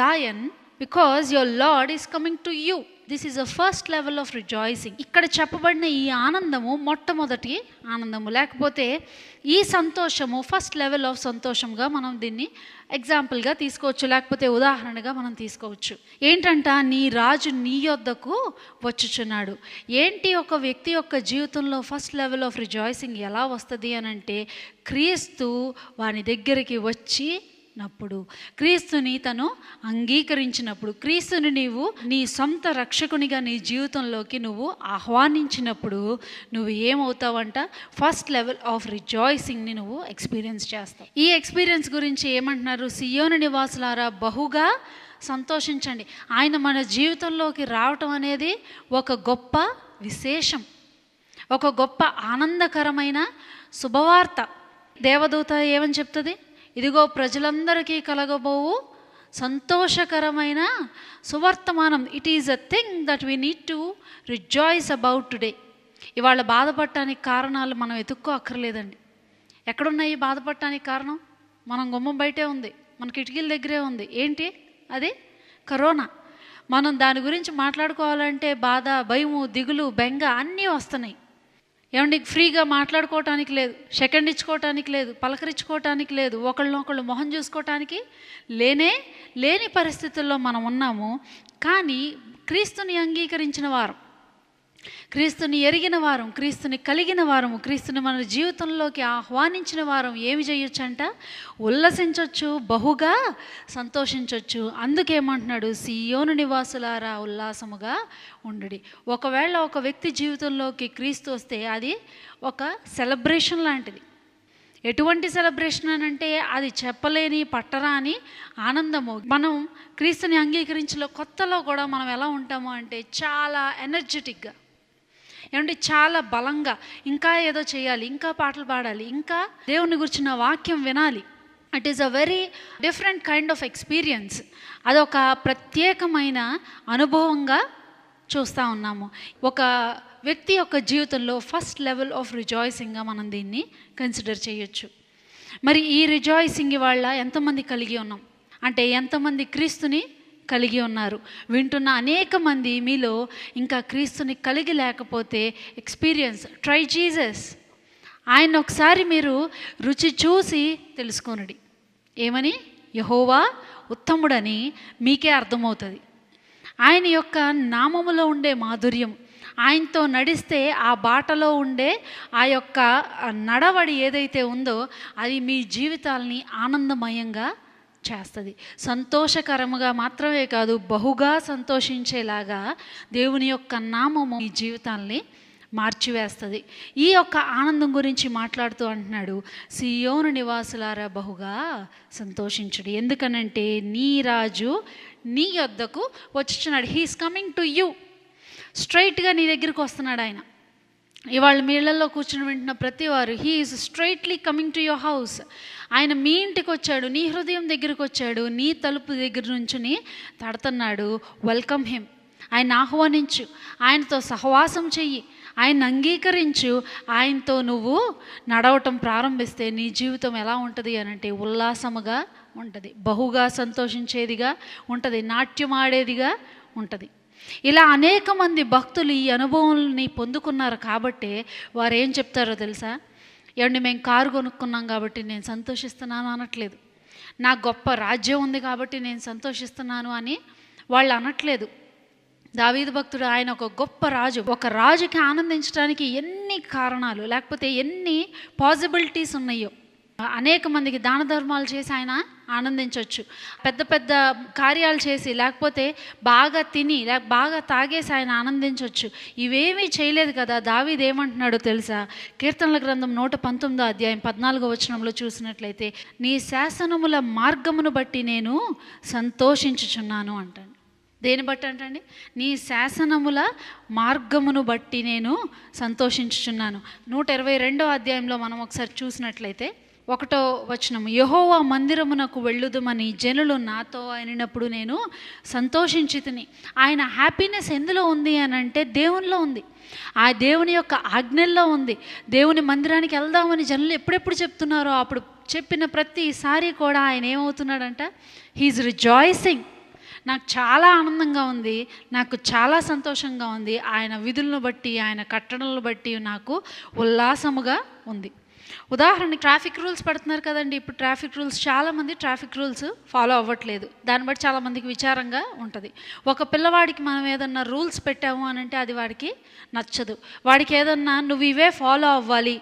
Zion because your Lord is coming to you. This is a first level of rejoicing. ఇక్కడ చెప్పబడిన ఈ ఆనందము మొట్టమొదటి ఆనందము, లేకపోతే ఈ సంతోషము ఫస్ట్ లెవెల్ ఆఫ్ సంతోషంగా మనం దీన్ని ఎగ్జాంపుల్గా తీసుకోవచ్చు, లేకపోతే ఉదాహరణగా మనం తీసుకోవచ్చు. ఏంటంట, నీ రాజు నీ యొద్దకు వచ్చుచున్నాడు. ఏంటి ఒక వ్యక్తి యొక్క జీవితంలో ఫస్ట్ లెవెల్ ఆఫ్ రిజాయిసింగ్ ఎలా వస్తుంది అని అంటే, క్రీస్తు వాని దగ్గరికి వచ్చి నప్పుడు, క్రీస్తుని తను అంగీకరించినప్పుడు, క్రీస్తుని నీవు నీ సొంత రక్షకునిగా నీ జీవితంలోకి నువ్వు ఆహ్వానించినప్పుడు నువ్వు ఏమవుతావంట, ఫస్ట్ లెవెల్ ఆఫ్ రిజాయిసింగ్ని నువ్వు ఎక్స్పీరియన్స్ చేస్తావు. ఈ ఎక్స్పీరియన్స్ గురించి ఏమంటున్నారు, సియోను నివాసులారా బహుగా సంతోషించండి. ఆయన మన జీవితంలోకి రావటం అనేది ఒక గొప్ప విశేషం, ఒక గొప్ప ఆనందకరమైన శుభవార్త. దేవదూత ఏమని చెప్తుంది, ఇదిగో ప్రజలందరికీ కలగబోవు సంతోషకరమైన సువర్తమానం. It is a thing that we need to rejoice about today. ఇవాళ బాధపడటానికి కారణాలు మనం ఎతుక్కో అక్కర్లేదండి. ఎక్కడున్నాయి బాధపడటానికి కారణం? మనం గుమ్మం బయటే ఉంది, మన కిటికీల దగ్గరే ఉంది. ఏంటి అది? కరోనా. మనం దాని గురించి మాట్లాడుకోవాలంటే బాధ, భయము, దిగులు, బెంగ అన్నీ వస్తున్నాయి. ఏమండి, ఫ్రీగా మాట్లాడుకోవటానికి లేదు, సెకండ్ ఇచ్చుకోవటానికి లేదు, పలకరించుకోవటానికి లేదు, ఒకళ్ళనొకళ్ళు మొహం చూసుకోవటానికి లేని పరిస్థితుల్లో మనం ఉన్నాము. కానీ క్రీస్తుని అంగీకరించిన వారం, క్రీస్తుని ఎరిగిన వారం, క్రీస్తుని కలిగిన వారము, క్రీస్తుని మన జీవితంలోకి ఆహ్వానించిన వారం ఏమి చేయొచ్చంట, ఉల్లసించవచ్చు, బహుగా సంతోషించవచ్చు. అందుకేమంటున్నాడు, సియోను నివాసులారా ఉల్లాసముగా ఉండడి. ఒకవేళ ఒక వ్యక్తి జీవితంలోకి క్రీస్తు వస్తే అది ఒక సెలబ్రేషన్ లాంటిది. ఎటువంటి సెలబ్రేషన్ అని అంటే, అది చెప్పలేని పట్టరాని ఆనందము. మనం క్రీస్తుని అంగీకరించిన కొత్తలో కూడా మనం ఎలా ఉంటాము అంటే, చాలా ఎనర్జెటిక్గా, ఏమంటే చాలా బలంగా, ఇంకా ఏదో చేయాలి, ఇంకా పాటలు పాడాలి, ఇంకా దేవుని గురించిన వాక్యం వినాలి. It is a very different kind of experience. అదొక ప్రత్యేకమైన అనుభవంగా చూస్తూ ఉన్నాము. ఒక వ్యక్తి యొక్క జీవితంలో ఫస్ట్ లెవెల్ ఆఫ్ రిజాయిసింగ్గా మనం దీన్ని కన్సిడర్ చేయొచ్చు. మరి ఈ రిజాయిసింగ్ వాళ్ళ ఎంతమంది కలిగి ఉన్నాం అంటే, ఎంతమంది క్రీస్తుని కలిగి ఉన్నారు? వింటున్న అనేక మంది మీలో ఇంకా క్రీస్తుని కలిగి లేకపోతే ఎక్స్పీరియన్స్, ట్రై జీసస్. ఆయన ఒకసారి మీరు రుచి చూసి తెలుసుకోనండి. ఏమని? యెహోవా ఉత్తముడని మీకే అర్థమవుతుంది. ఆయన యొక్క నామములో ఉండే మాధుర్యం, ఆయనతో నడిస్తే ఆ బాటలో ఉండే ఆ యొక్క నడవడి ఏదైతే ఉందో అది మీ జీవితాల్ని ఆనందమయంగా చేస్తుంది. సంతోషకరముగా మాత్రమే కాదు, బహుగా సంతోషించేలాగా దేవుని యొక్క నామము మీ జీవితాల్ని మార్చివేస్తుంది. ఈ యొక్క ఆనందం గురించి మాట్లాడుతూ అంటున్నాడు, సియోను నివాసులారా బహుగా సంతోషించుడి, ఎందుకనంటే నీ రాజు నీ యొద్దకు వచ్చుచున్నాడు. He is coming to you. స్ట్రైట్గా నీ దగ్గరికి వస్తున్నాడు ఆయన. ఇవాళ మీ ఇళ్లలో కూర్చుని వింటున్న ప్రతి వారు, he is straightly coming to your house. ఆయన మీ ఇంటికి వచ్చాడు, నీ హృదయం దగ్గరికి వచ్చాడు, నీ తలుపు దగ్గర నుంచుని తడుతున్నాడు. Welcome him. ఆయన ఆహ్వానించు, ఆయనతో సహవాసం చెయ్యి, ఆయన అంగీకరించు. ఆయనతో నువ్వు నడవటం ప్రారంభిస్తే నీ జీవితం ఎలా ఉంటుంది అనంటే ఉల్లాసముగా ఉంటుంది, బహుగా సంతోషించేదిగా ఉంటుంది, నాట్యం ఆడేదిగా ఉంటుంది. ఇలా అనేక మంది భక్తులు ఈ అనుభవాలని పొందుకున్నారు. కాబట్టే వారు ఏం చెప్తారో తెలుసా? ఏమండి, మేము కారు కొనుక్కున్నాం కాబట్టి నేను సంతోషిస్తున్నాను అనట్లేదు, నా గొప్ప రాజ్యం ఉంది కాబట్టి నేను సంతోషిస్తున్నాను అని వాళ్ళు అనట్లేదు. దావీదు భక్తుడు ఆయన ఒక గొప్ప రాజు. ఒక రాజుకి ఆనందించడానికి ఎన్ని కారణాలు, లేకపోతే ఎన్ని పాసిబిలిటీస్ ఉన్నాయో. అనేక మందికి దాన ధర్మాలు చేసి ఆయన ఆనందించవచ్చు, పెద్ద పెద్ద కార్యాలు చేసి, లేకపోతే బాగా తిని బాగా తాగేసి ఆయన ఆనందించవచ్చు. ఇవేమీ చేయలేదు కదా. దావీదు ఏమంటున్నాడో తెలుసా? కీర్తనల గ్రంథం 119వ అధ్యాయం 14వ వచనంలో చూసినట్లయితే, నీ శాసనముల మార్గమును బట్టి నేను సంతోషించుచున్నాను అంటాను. దేని బట్టి అంటండి? నీ శాసనముల మార్గమును బట్టి నేను సంతోషించుచున్నాను. 122వ అధ్యాయంలో మనం ఒకసారి చూసినట్లయితే 1వ వచనం, యెహోవా మందిరమునకు వెళ్ళుదుమని జనులు నాతో అయినప్పుడు నేను సంతోషించితిని. ఆయన హ్యాపీనెస్ ఎందులో ఉంది అని అంటే దేవునిలో ఉంది, ఆ దేవుని యొక్క ఆజ్ఞల్లో ఉంది. దేవుని మందిరానికి వెళ్దామని జనులు ఎప్పుడెప్పుడు చెప్తున్నారో అప్పుడు చెప్పిన ప్రతిసారి కూడా ఆయన ఏమవుతున్నాడంట? He's rejoicing. నాకు చాలా ఆనందంగా ఉంది, నాకు చాలా సంతోషంగా ఉంది, ఆయన విధులను బట్టి, ఆయన కట్టడలను బట్టి నాకు ఉల్లాసముగా ఉంది. ఉదాహరణకి ట్రాఫిక్ రూల్స్ పెడుతున్నారు కదండి. ఇప్పుడు ట్రాఫిక్ రూల్స్, చాలామంది ట్రాఫిక్ రూల్స్ ఫాలో అవ్వట్లేదు. దాన్ని బట్టి చాలామందికి విచారంగా ఉంటుంది. ఒక పిల్లవాడికి మనం ఏదన్నా రూల్స్ పెట్టాము అని అంటే అది వాడికి నచ్చదు. వాడికి ఏదన్నా నువ్వు ఇవే ఫాలో అవ్వాలి,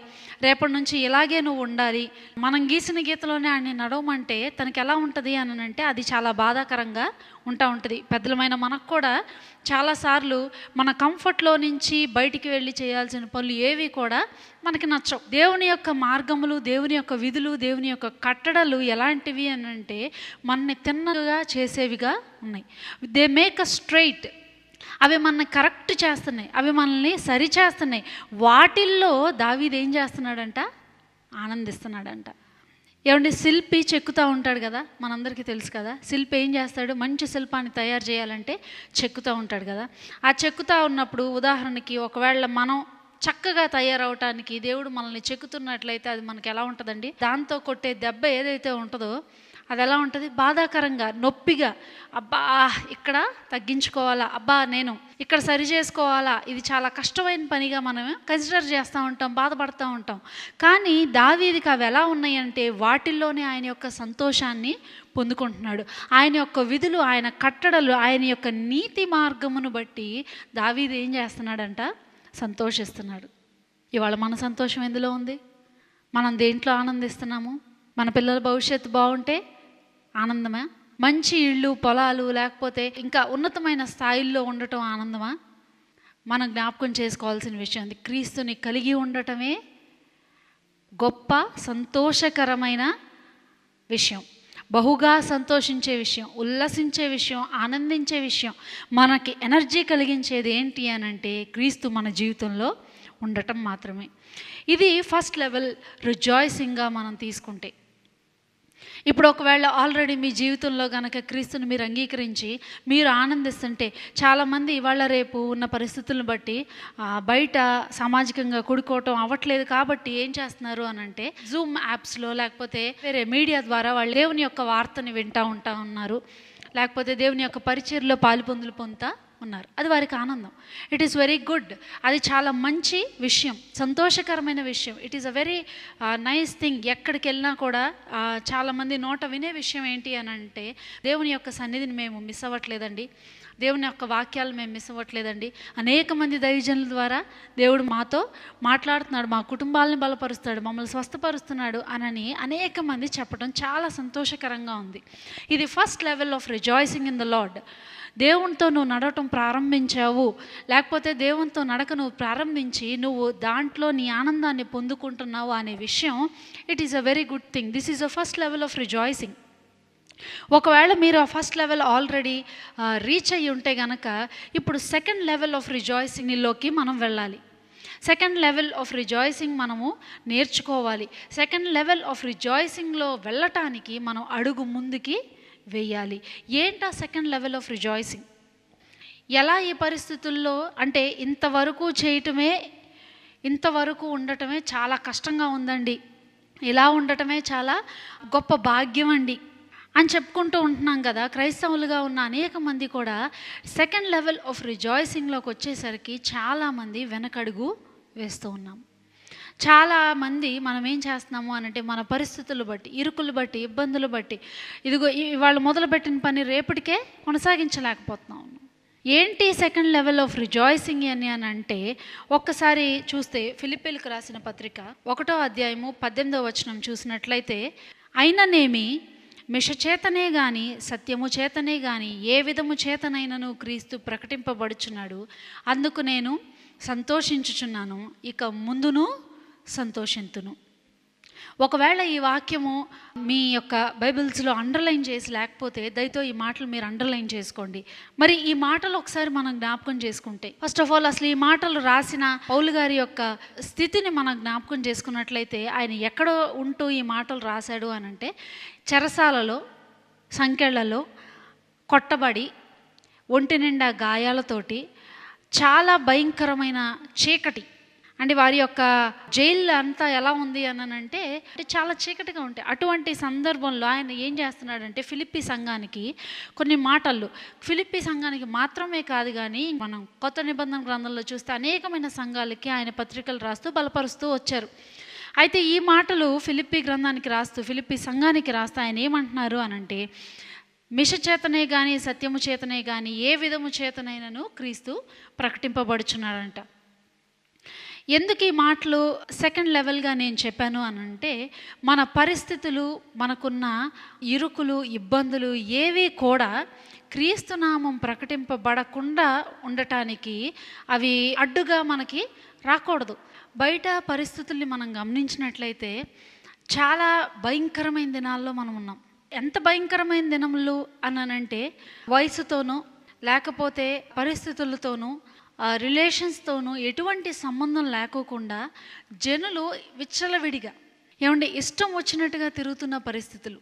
రేపటి నుంచి ఇలాగే నువ్వు ఉండాలి, మనం గీసిన గీతలోనే ఆయన నడవమంటే తనకి ఎలా ఉంటుంది అని అంటే అది చాలా బాధాకరంగా ఉంటుంది. పెద్దలమైన మనకు కూడా చాలాసార్లు మన కంఫర్ట్లో నుంచి బయటికి వెళ్ళి చేయాల్సిన పనులు ఏవి కూడా మనకి నచ్చవు. దేవుని యొక్క మార్గములు, దేవుని యొక్క విధులు, దేవుని యొక్క కట్టడలు ఎలాంటివి అని అంటే మనని తిన్నగా చేసేవిగా ఉన్నాయి. They make a straight. అవి మనల్ని కరెక్ట్ చేస్తున్నాయి, అవి మనల్ని సరి చేస్తున్నాయి. వాటిల్లో దావీదు ఏం చేస్తున్నాడంట? ఆనందిస్తున్నాడంట. ఏమంటే శిల్పి చెక్కుతూ ఉంటాడు కదా, మనందరికీ తెలుసు కదా. శిల్పి ఏం చేస్తాడు? మంచి శిల్పాన్ని తయారు చేయాలంటే చెక్కుతూ ఉంటాడు కదా. ఆ చెక్కుతూ ఉన్నప్పుడు ఉదాహరణకి ఒకవేళ మనం చక్కగా తయారవటానికి దేవుడు మనల్ని చెక్కుతున్నట్లయితే అది మనకి ఎలా ఉంటుందండి? దాంతో కొట్టే దెబ్బ ఏదైతే ఉంటుందో అది ఎలా ఉంటుంది? బాధాకరంగా, నొప్పిగా, అబ్బా ఇక్కడ తగ్గించుకోవాలా, అబ్బా నేను ఇక్కడ సరి చేసుకోవాలా, ఇది చాలా కష్టమైన పనిగా మనం కన్సిడర్ చేస్తూ ఉంటాం, బాధపడుతూ ఉంటాం. కానీ దావీదుకి అవి ఎలా ఉన్నాయంటే వాటిల్లోనే ఆయన యొక్క సంతోషాన్ని పొందుకుంటున్నాడు. ఆయన యొక్క విధులు, ఆయన కట్టడలు, ఆయన యొక్క నీతి మార్గమును బట్టి దావీదు ఏం చేస్తున్నాడంట? సంతోషిస్తున్నాడు. ఇవాళ మన సంతోషం ఎందులో ఉంది? మనం దేంట్లో ఆనందిస్తున్నాము? మన పిల్లల భవిష్యత్తు బాగుంటే ఆనందమా? మంచి ఇళ్ళు, పొలాలు, లేకపోతే ఇంకా ఉన్నతమైన స్థాయిల్లో ఉండటం ఆనందమా? మనం జ్ఞాపకం చేసుకోవాల్సిన విషయం అది. క్రీస్తుని కలిగి ఉండటమే గొప్ప సంతోషకరమైన విషయం, బహుగా సంతోషించే విషయం, ఉల్లసించే విషయం, ఆనందించే విషయం. మనకి ఎనర్జీ కలిగించేది ఏంటి అని అంటే క్రీస్తు మన జీవితంలో ఉండటం మాత్రమే. ఇది ఫస్ట్ లెవెల్ రిజాయిసింగ్గా మనం తీసుకుంటే. ఇప్పుడు ఒకవేళ ఆల్రెడీ మీ జీవితంలో కనుక క్రీస్తుని మీరు అంగీకరించి మీరు ఆనందిస్తుంటే, చాలామంది ఇవాళ రేపు ఉన్న పరిస్థితులను బట్టి బయట సామాజికంగా కూడుకోవటం అవ్వట్లేదు. కాబట్టి ఏం చేస్తున్నారు అని అంటే జూమ్ యాప్స్లో లేకపోతే వేరే మీడియా ద్వారా వాళ్ళు దేవుని యొక్క వార్తని వింటూ ఉన్నారు, లేకపోతే దేవుని యొక్క పరిచర్లో పొందుతా ఉన్నారు. అది వారికి ఆనందం. It is very good. అది చాలా మంచి విషయం, సంతోషకరమైన విషయం. It is a very nice thing. ఎక్కడికి వెళ్ళినా కూడా చాలామంది నోట వినే విషయం ఏంటి అని అంటే దేవుని యొక్క సన్నిధిని మేము మిస్ అవ్వట్లేదండి, దేవుని యొక్క వాక్యాలు మేము మిస్ అవ్వట్లేదండి. అనేక మంది దైవజనుల ద్వారా దేవుడు మాతో మాట్లాడుతున్నాడు, మా కుటుంబాలను బలపరుస్తాడు, మమ్మల్ని స్వస్థపరుస్తున్నాడు అని అనేక మంది చెప్పడం చాలా సంతోషకరంగా ఉంది. ఇది first level of rejoicing in the lord. దేవునితో నువ్వు నడవటం ప్రారంభించావు, లేకపోతే దేవునితో నడక నువ్వు ప్రారంభించి నువ్వు దాంట్లో నీ ఆనందాన్ని పొందుకుంటున్నావు అనే విషయం, it is a very good thing. This is a first level of rejoicing. ఒకవేళ మీరు ఆ ఫస్ట్ లెవెల్ ఆల్రెడీ రీచ్ అయ్యి ఉంటే కనుక ఇప్పుడు సెకండ్ లెవెల్ ఆఫ్ రిజాయిసింగ్లోకి మనం వెళ్ళాలి. సెకండ్ లెవెల్ ఆఫ్ రిజాయిసింగ్ మనము నేర్చుకోవాలి. సెకండ్ లెవెల్ ఆఫ్ రిజాయిసింగ్లో వెళ్ళటానికి మనం అడుగు ముందుకి వేయాలి. ఏంటా సెకండ్ లెవెల్ ఆఫ్ రిజాయిసింగ్? ఎలా ఈ పరిస్థితుల్లో అంటే ఇంతవరకు ఉండటమే చాలా కష్టంగా ఉందండి, ఇలా ఉండటమే చాలా గొప్ప భాగ్యం అండి అని చెప్పుకుంటూ ఉంటున్నాం కదా. క్రైస్తవులుగా ఉన్న అనేక మంది కూడా సెకండ్ లెవెల్ ఆఫ్ రిజాయిసింగ్లోకి వచ్చేసరికి చాలామంది వెనకడుగు వేస్తూ ఉన్నాం. చాలామంది మనం ఏం చేస్తున్నాము అనంటే మన పరిస్థితులు బట్టి, ఇరుకులు బట్టి, ఇబ్బందులు బట్టి ఇదిగో ఇవాళ మొదలుపెట్టిన పని రేపటికే కొనసాగించలేకపోతున్నాం. ఏంటి సెకండ్ లెవెల్ ఆఫ్ రిజాయిసింగ్ అని అంటే ఒక్కసారి చూస్తే ఫిలిప్పీలకు రాసిన పత్రిక 1వ అధ్యాయము 18వ వచనం చూసినట్లయితే, అయిననేమి మిష చేతనే గాని సత్యము చేతనే గాని ఏ విధము చేతనైనను క్రీస్తు ప్రకటింపబడుచున్నాడు, అందుకు నేను సంతోషించుచున్నాను, ఇక ముందును సంతోషింతును. ఒకవేళ ఈ వాక్యము మీ యొక్క బైబిల్స్లో అండర్లైన్ చేసి లేకపోతే దయతో ఈ మాటలు మీరు అండర్లైన్ చేసుకోండి. మరి ఈ మాటలు ఒకసారి మనం జ్ఞాపకం చేసుకుంటే, ఫస్ట్ ఆఫ్ ఆల్ అసలు ఈ మాటలు రాసిన పౌలు గారి యొక్క స్థితిని మనం జ్ఞాపకం చేసుకున్నట్లయితే ఆయన ఎక్కడో ఉంటూ ఈ మాటలు రాశాడు అనంటే చెరసాలలో, సంకెళ్లలో కొట్టబడి ఒంటి నిండా గాయాలతోటి చాలా భయంకరమైన చీకటి, అంటే వారి యొక్క జైలు అంతా ఎలా ఉంది అనంటే చాలా చీకటిగా ఉంటాయి. అటువంటి సందర్భంలో ఆయన ఏం చేస్తున్నాడంటే ఫిలిప్పీ సంఘానికి కొన్ని మాటలు, ఫిలిప్పీ సంఘానికి మాత్రమే కాదు కానీ మనం కొత్త నిబంధన గ్రంథంలో చూస్తే అనేకమైన సంఘాలకి ఆయన పత్రికలు రాస్తూ బలపరుస్తూ వచ్చారు. అయితే ఈ మాటలు ఫిలిప్పీ గ్రంథానికి రాస్తూ, ఫిలిప్పీ సంఘానికి రాస్తూ ఆయన ఏమంటున్నారు అనంటే, మిష చేతనే కానీ సత్యము చేతనే కానీ ఏ విధము చేతనైనను క్రీస్తు ప్రకటింపబడుచున్నాడంట. ఎందుకు ఈ మాటలు సెకండ్ లెవెల్గా నేను చెప్పాను అనంటే, మన పరిస్థితులు, మనకున్న ఇరుకులు, ఇబ్బందులు ఏవి కూడా క్రీస్తునామం ప్రకటింపబడకుండా ఉండటానికి అవి అడ్డుగా మనకి రాకూడదు. బయట పరిస్థితుల్ని మనం గమనించినట్లయితే చాలా భయంకరమైన దినాల్లో మనం ఉన్నాం. ఎంత భయంకరమైన దినములు అనంటే వయసుతోనూ లేకపోతే పరిస్థితులతోనూ రిలేషన్స్తోనూ ఎటువంటి సంబంధం లేకోకుండా జనులు విచ్చలవిడిగా ఇష్టం వచ్చినట్టుగా తిరుగుతున్న పరిస్థితులు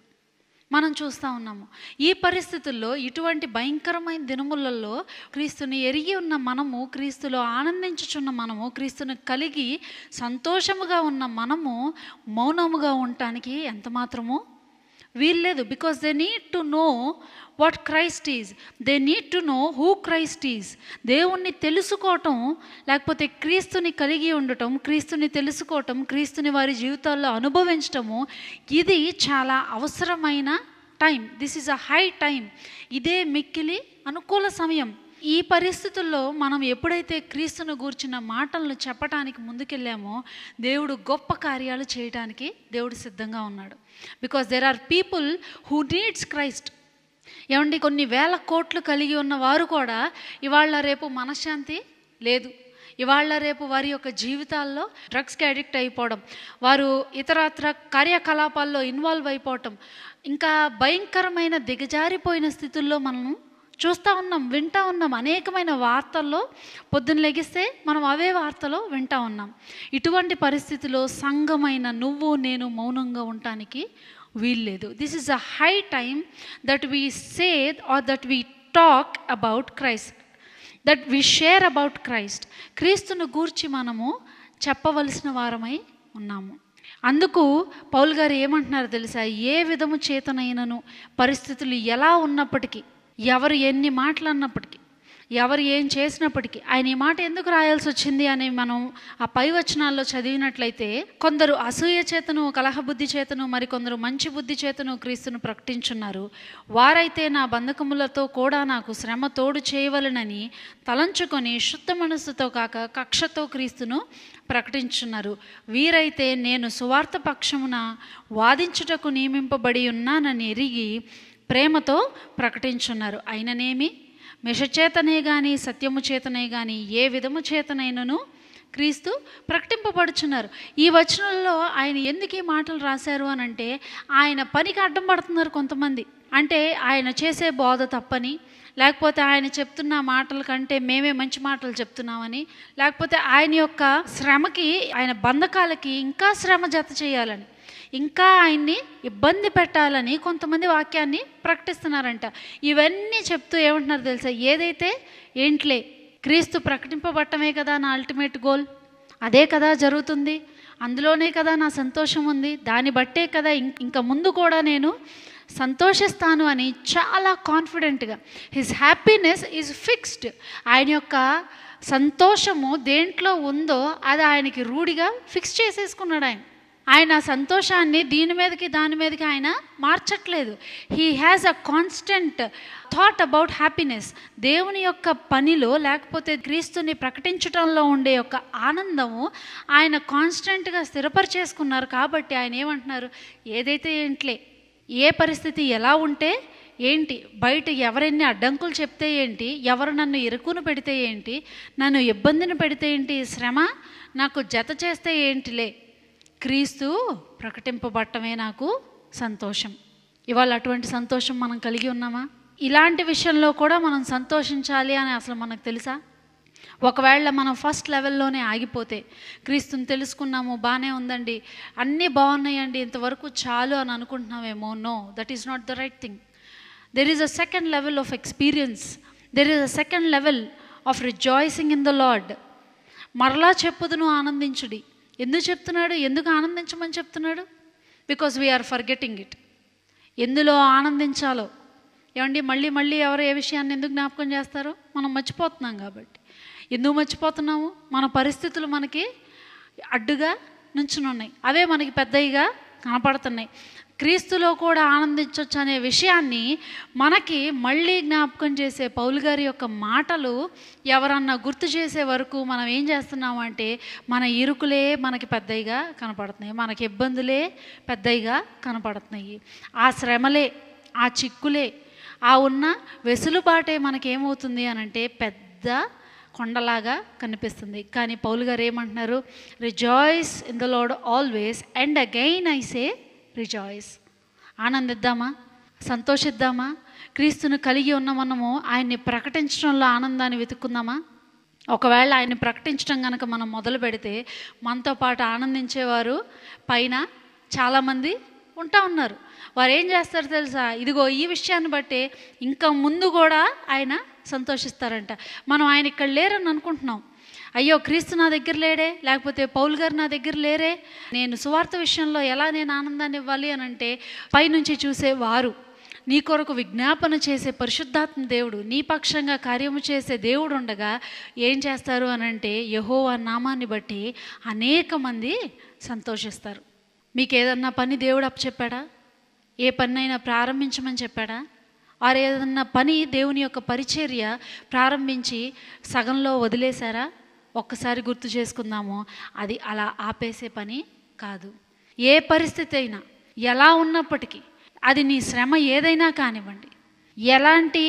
మనం చూస్తూ ఉన్నాము. ఈ పరిస్థితుల్లో ఇటువంటి భయంకరమైన దినములలో క్రీస్తుని ఎరిగి ఉన్న మనము, క్రీస్తులో ఆనందించుచున్న మనము, క్రీస్తుని కలిగి సంతోషముగా ఉన్న మనము మౌనముగా ఉండటానికి ఎంత మాత్రమూ వీల్లేదు. Because they need to know what Christ is, they need to know who Christ is. దేవుణ్ణి తెలుసుకోవటం, లేకపోతే క్రీస్తుని కలిగి ఉండటం, క్రీస్తుని తెలుసుకోవటం, క్రీస్తుని వారి జీవితాల్లో అనుభవించటము, ఇది చాలా అవసరమైన time. This is a high time. ఇదే మిక్కిలి అనుకూల సమయం. ఈ పరిస్థితుల్లో మనం ఎప్పుడైతే క్రీస్తును గూర్చిన మాటలను చెప్పటానికి ముందుకెళ్ళామో దేవుడు గొప్ప కార్యాలు చేయడానికి దేవుడు సిద్ధంగా ఉన్నాడు. Because there are people who needs Christ. కొన్ని వేల కోట్లు కలిగి ఉన్న వారు కూడా ఇవాళ రేపు మనశ్శాంతి లేదు, ఇవాళ రేపు వారి యొక్క జీవితాల్లో డ్రగ్స్కి అడిక్ట్ అయిపోవడం, వారు ఇతరత్ర కార్యకలాపాల్లో ఇన్వాల్వ్ అయిపోవటం, ఇంకా భయంకరమైన దిగజారిపోయిన స్థితుల్లో మనం చూస్తూ ఉన్నాం, వింటూ ఉన్నాం. అనేకమైన వార్తల్లో పొద్దున్న లెగిస్తే మనం అవే వార్తలో వింటూ ఉన్నాం. ఇటువంటి పరిస్థితిలో సంఘమైన నువ్వు నేను మౌనంగా ఉండటానికి వీల్లేదు. This is a high time that we say or that we talk about Christ, that we share about Christ. క్రీస్తును గూర్చి మనము చెప్పవలసిన వారమై ఉన్నాము. అందుకు పౌలు గారు ఏమంటున్నారు తెలుసా, ఏ విధము చేతనైనను పరిస్థితులు ఎలా ఉన్నప్పటికీ, ఎవరు ఎన్ని మాటలు అన్నప్పటికీ, ఎవరు ఏం చేసినప్పటికీ ఆయన ఈ మాట ఎందుకు రాయాల్సి వచ్చింది అని మనం ఆ పై వచనాల్లో చదివినట్లయితే, కొందరు అసూయ చేతను కలహబుద్ధి చేతను మరికొందరు మంచి బుద్ధి చేతను క్రీస్తును ప్రకటించున్నారు. వారైతే నా బంధకములతో కూడా నాకు శ్రమ తోడు చేయవలనని తలంచుకొని శుద్ధ మనస్సుతో కాక కక్షతో క్రీస్తును ప్రకటించున్నారు. వీరైతే నేను సువార్త పక్షమున వాదించుటకు నియమింపబడి ఉన్నానని ఎరిగి ప్రేమతో ప్రకటించున్నారు. అయిననేమి మెషచేతనే కానీ సత్యము చేతనే కానీ ఏ విధము చేతనైనను క్రీస్తు ప్రకటింపబడుచున్నారు. ఈ వచనంలో ఆయన ఎందుకు ఈ మాటలు రాశారు అని అంటే, ఆయన పనికి అడ్డం పడుతున్నారు కొంతమంది. అంటే ఆయన చేసే బోధ తప్పని, లేకపోతే ఆయన చెప్తున్న మాటల కంటే మేమే మంచి మాటలు చెప్తున్నామని, లేకపోతే ఆయన యొక్క శ్రమకి, ఆయన బంధకాలకి ఇంకా శ్రమ జత చేయాలని, ఇంకా ఆయన్ని ఇబ్బంది పెట్టాలని కొంతమంది వాక్యాన్ని ప్రకటిస్తున్నారంట. ఇవన్నీ చెప్తూ ఏమంటున్నారు తెలుసా? ఏదైతే ఏంట్లే, క్రీస్తు ప్రకటింపబట్టమే కదా నా అల్టిమేట్ గోల్, అదే కదా జరుగుతుంది, అందులోనే కదా నా సంతోషం ఉంది, దాన్ని బట్టే కదా ఇంకా ముందు కూడా నేను సంతోషిస్తాను అని చాలా కాన్ఫిడెంట్గా, హిస్ హ్యాపీనెస్ ఈజ్ ఫిక్స్డ్. ఆయన యొక్క సంతోషము దేంట్లో ఉందో అది ఆయనకి రూఢిగా ఫిక్స్ చేసేసుకున్నాడు. ఆయన సంతోషాన్ని దీని మీదకి దాని మీదకి ఆయన మార్చట్లేదు. He has a constant thought about happiness. దేవుని యొక్క పనిలో లేకపోతే క్రీస్తుని ప్రకటించడంలో ఉండే యొక్క ఆనందము ఆయన కాన్స్టెంట్గా స్థిరపరిచేసుకున్నారు. కాబట్టి ఆయన ఏమంటున్నారు, ఏదైతే ఏంట్లే, ఏ పరిస్థితి ఎలా ఉంటే ఏంటి, బయట ఎవరెన్ని అడ్డంకులు చెప్తే ఏంటి, ఎవరు నన్ను ఇరుకును పెడితే ఏంటి, నన్ను ఇబ్బందిని పెడితే ఏంటి, శ్రమ నాకు జత చేస్తే ఏంటిలే, క్రీస్తు ప్రకటింపబట్టమే నాకు సంతోషం. ఇవాళ అటువంటి సంతోషం మనం కలిగి ఉన్నామా? ఇలాంటి విషయంలో కూడా మనం సంతోషించాలి అని అసలు మనకు తెలుసా? ఒకవేళ మనం ఫస్ట్ లెవెల్లోనే ఆగిపోతే, క్రీస్తుని తెలుసుకున్నాము, బాగానే ఉందండి, అన్నీ బాగున్నాయండి, ఇంతవరకు చాలు అని అనుకుంటున్నామేమో. No, that is not the right thing. There is a second level of experience. There is a second level of rejoicing in the Lord. మరలా చెప్పుదును ఆనందించుడి. ఎందుకు చెప్తున్నాడు? ఎందుకు ఆనందించమని చెప్తున్నాడు? Because we are forgetting it. ఎందులో ఆనందించాలో ఏమండి, మళ్ళీ మళ్ళీ ఎవరు ఏ విషయాన్ని ఎందుకు జ్ఞాపకం చేస్తారో మనం మర్చిపోతున్నాం. కాబట్టి ఎందుకు మర్చిపోతున్నాము? మన పరిస్థితులు మనకి అడ్డుగా నుంచుని ఉన్నాయి, అవే మనకి పెద్దయిగా కనపడుతున్నాయి. క్రీస్తులో కూడా ఆనందించవచ్చు అనే విషయాన్ని మనకి మళ్ళీ జ్ఞాపకం చేసే పౌలు గారి యొక్క మాటలు ఎవరన్నా గుర్తు చేసే వరకు మనం ఏం చేస్తున్నామంటే, మన ఇరుకులే మనకి పెద్దయిగా కనపడుతున్నాయి, మనకి ఇబ్బందులే పెద్దయిగా కనపడుతున్నాయి, ఆ శ్రమలే, ఆ చిక్కులే, ఆ ఉన్న వెసులుబాటే మనకేమవుతుంది అనంటే పెద్ద కొండలాగా కనిపిస్తుంది. కానీ పౌలు గారు ఏమంటున్నారు? Rejoice in the Lord always and again I say rejoice. ఆనందిద్దామా? సంతోషిద్దామా? క్రీస్తును కలిగి ఉన్న మనము ఆయన్ని ప్రకటించడంలో ఆనందాన్ని వెతుక్కుందామా? ఒకవేళ ఆయన్ని ప్రకటించడం కనుక మనం మొదలు పెడితే మనతో పాటు ఆనందించేవారు పైన చాలామంది ఉంటా ఉన్నారు. వారు ఏం చేస్తారు తెలుసా? ఇదిగో ఈ విషయాన్ని బట్టే ఇంకా ముందు కూడా ఆయన సంతోషిస్తారంట. మనం ఆయన ఇక్కడ లేరని అనుకుంటున్నాం. అయ్యో, క్రీస్తు నా దగ్గర లేడే, లేకపోతే పౌలు గారు నా దగ్గర లేరే, నేను సువార్త విషయంలో ఎలా నేను ఆనందాన్ని ఇవ్వాలి అని అంటే, పైనుంచి చూసేవారు, నీ కొరకు విజ్ఞాపన చేసే పరిశుద్ధాత్మ దేవుడు, నీ పక్షంగా కార్యము చేసే దేవుడు ఉండగా ఏం చేస్తారు అనంటే, యెహోవా నామాన్ని బట్టి అనేక మంది సంతోషిస్తారు. మీకు ఏదన్నా పని దేవుడు అప్పచెప్పాడా? ఏ పనినైనా ప్రారంభించమని చెప్పాడా? వారు ఏదన్నా పని, దేవుని యొక్క పరిచర్య ప్రారంభించి సగంలో వదిలేశారా? ఒక్కసారి గుర్తు చేసుకుందాము, అది అలా ఆపేసే పని కాదు. ఏ పరిస్థితి అయినా, ఎలా ఉన్నప్పటికీ, అది నీ శ్రమ ఏదైనా కానివ్వండి, ఎలాంటి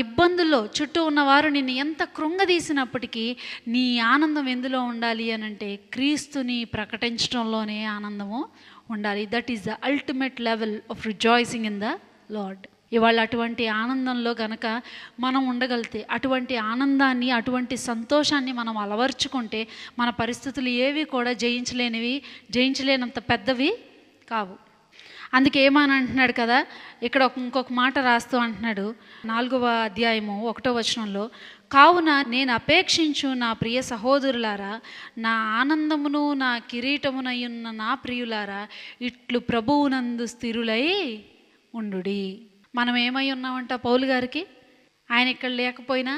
ఇబ్బందుల్లో చుట్టూ ఉన్నవారు నిన్ను ఎంత కృంగదీసినప్పటికీ నీ ఆనందం ఎందులో ఉండాలి అనంటే, క్రీస్తుని ప్రకటించడంలోనే ఆనందము ఉండాలి. That is the ultimate level of rejoicing in the lord. ఇవాళ అటువంటి ఆనందంలో గనక మనం ఉండగలిగితే, అటువంటి ఆనందాన్ని, అటువంటి సంతోషాన్ని మనం అలవర్చుకుంటే మన పరిస్థితులు ఏవి కూడా జయించలేనంత పెద్దవి కావు. అందుకే ఏమని అంటున్నాడు కదా, ఇక్కడ ఇంకొక మాట రాస్తూ అంటున్నాడు, 4వ అధ్యాయము 1వ వచనంలో, కావున నేను అపేక్షించు నా ప్రియ సహోదరులారా, నా ఆనందమును నా కిరీటమునయున్న నా ప్రియులారా, ఇట్లు ప్రభువునందు స్థిరులై ఉండుడి. మనం ఏమై ఉన్నామంట పౌలు గారికి? ఆయన ఇక్కడ లేకపోయినా,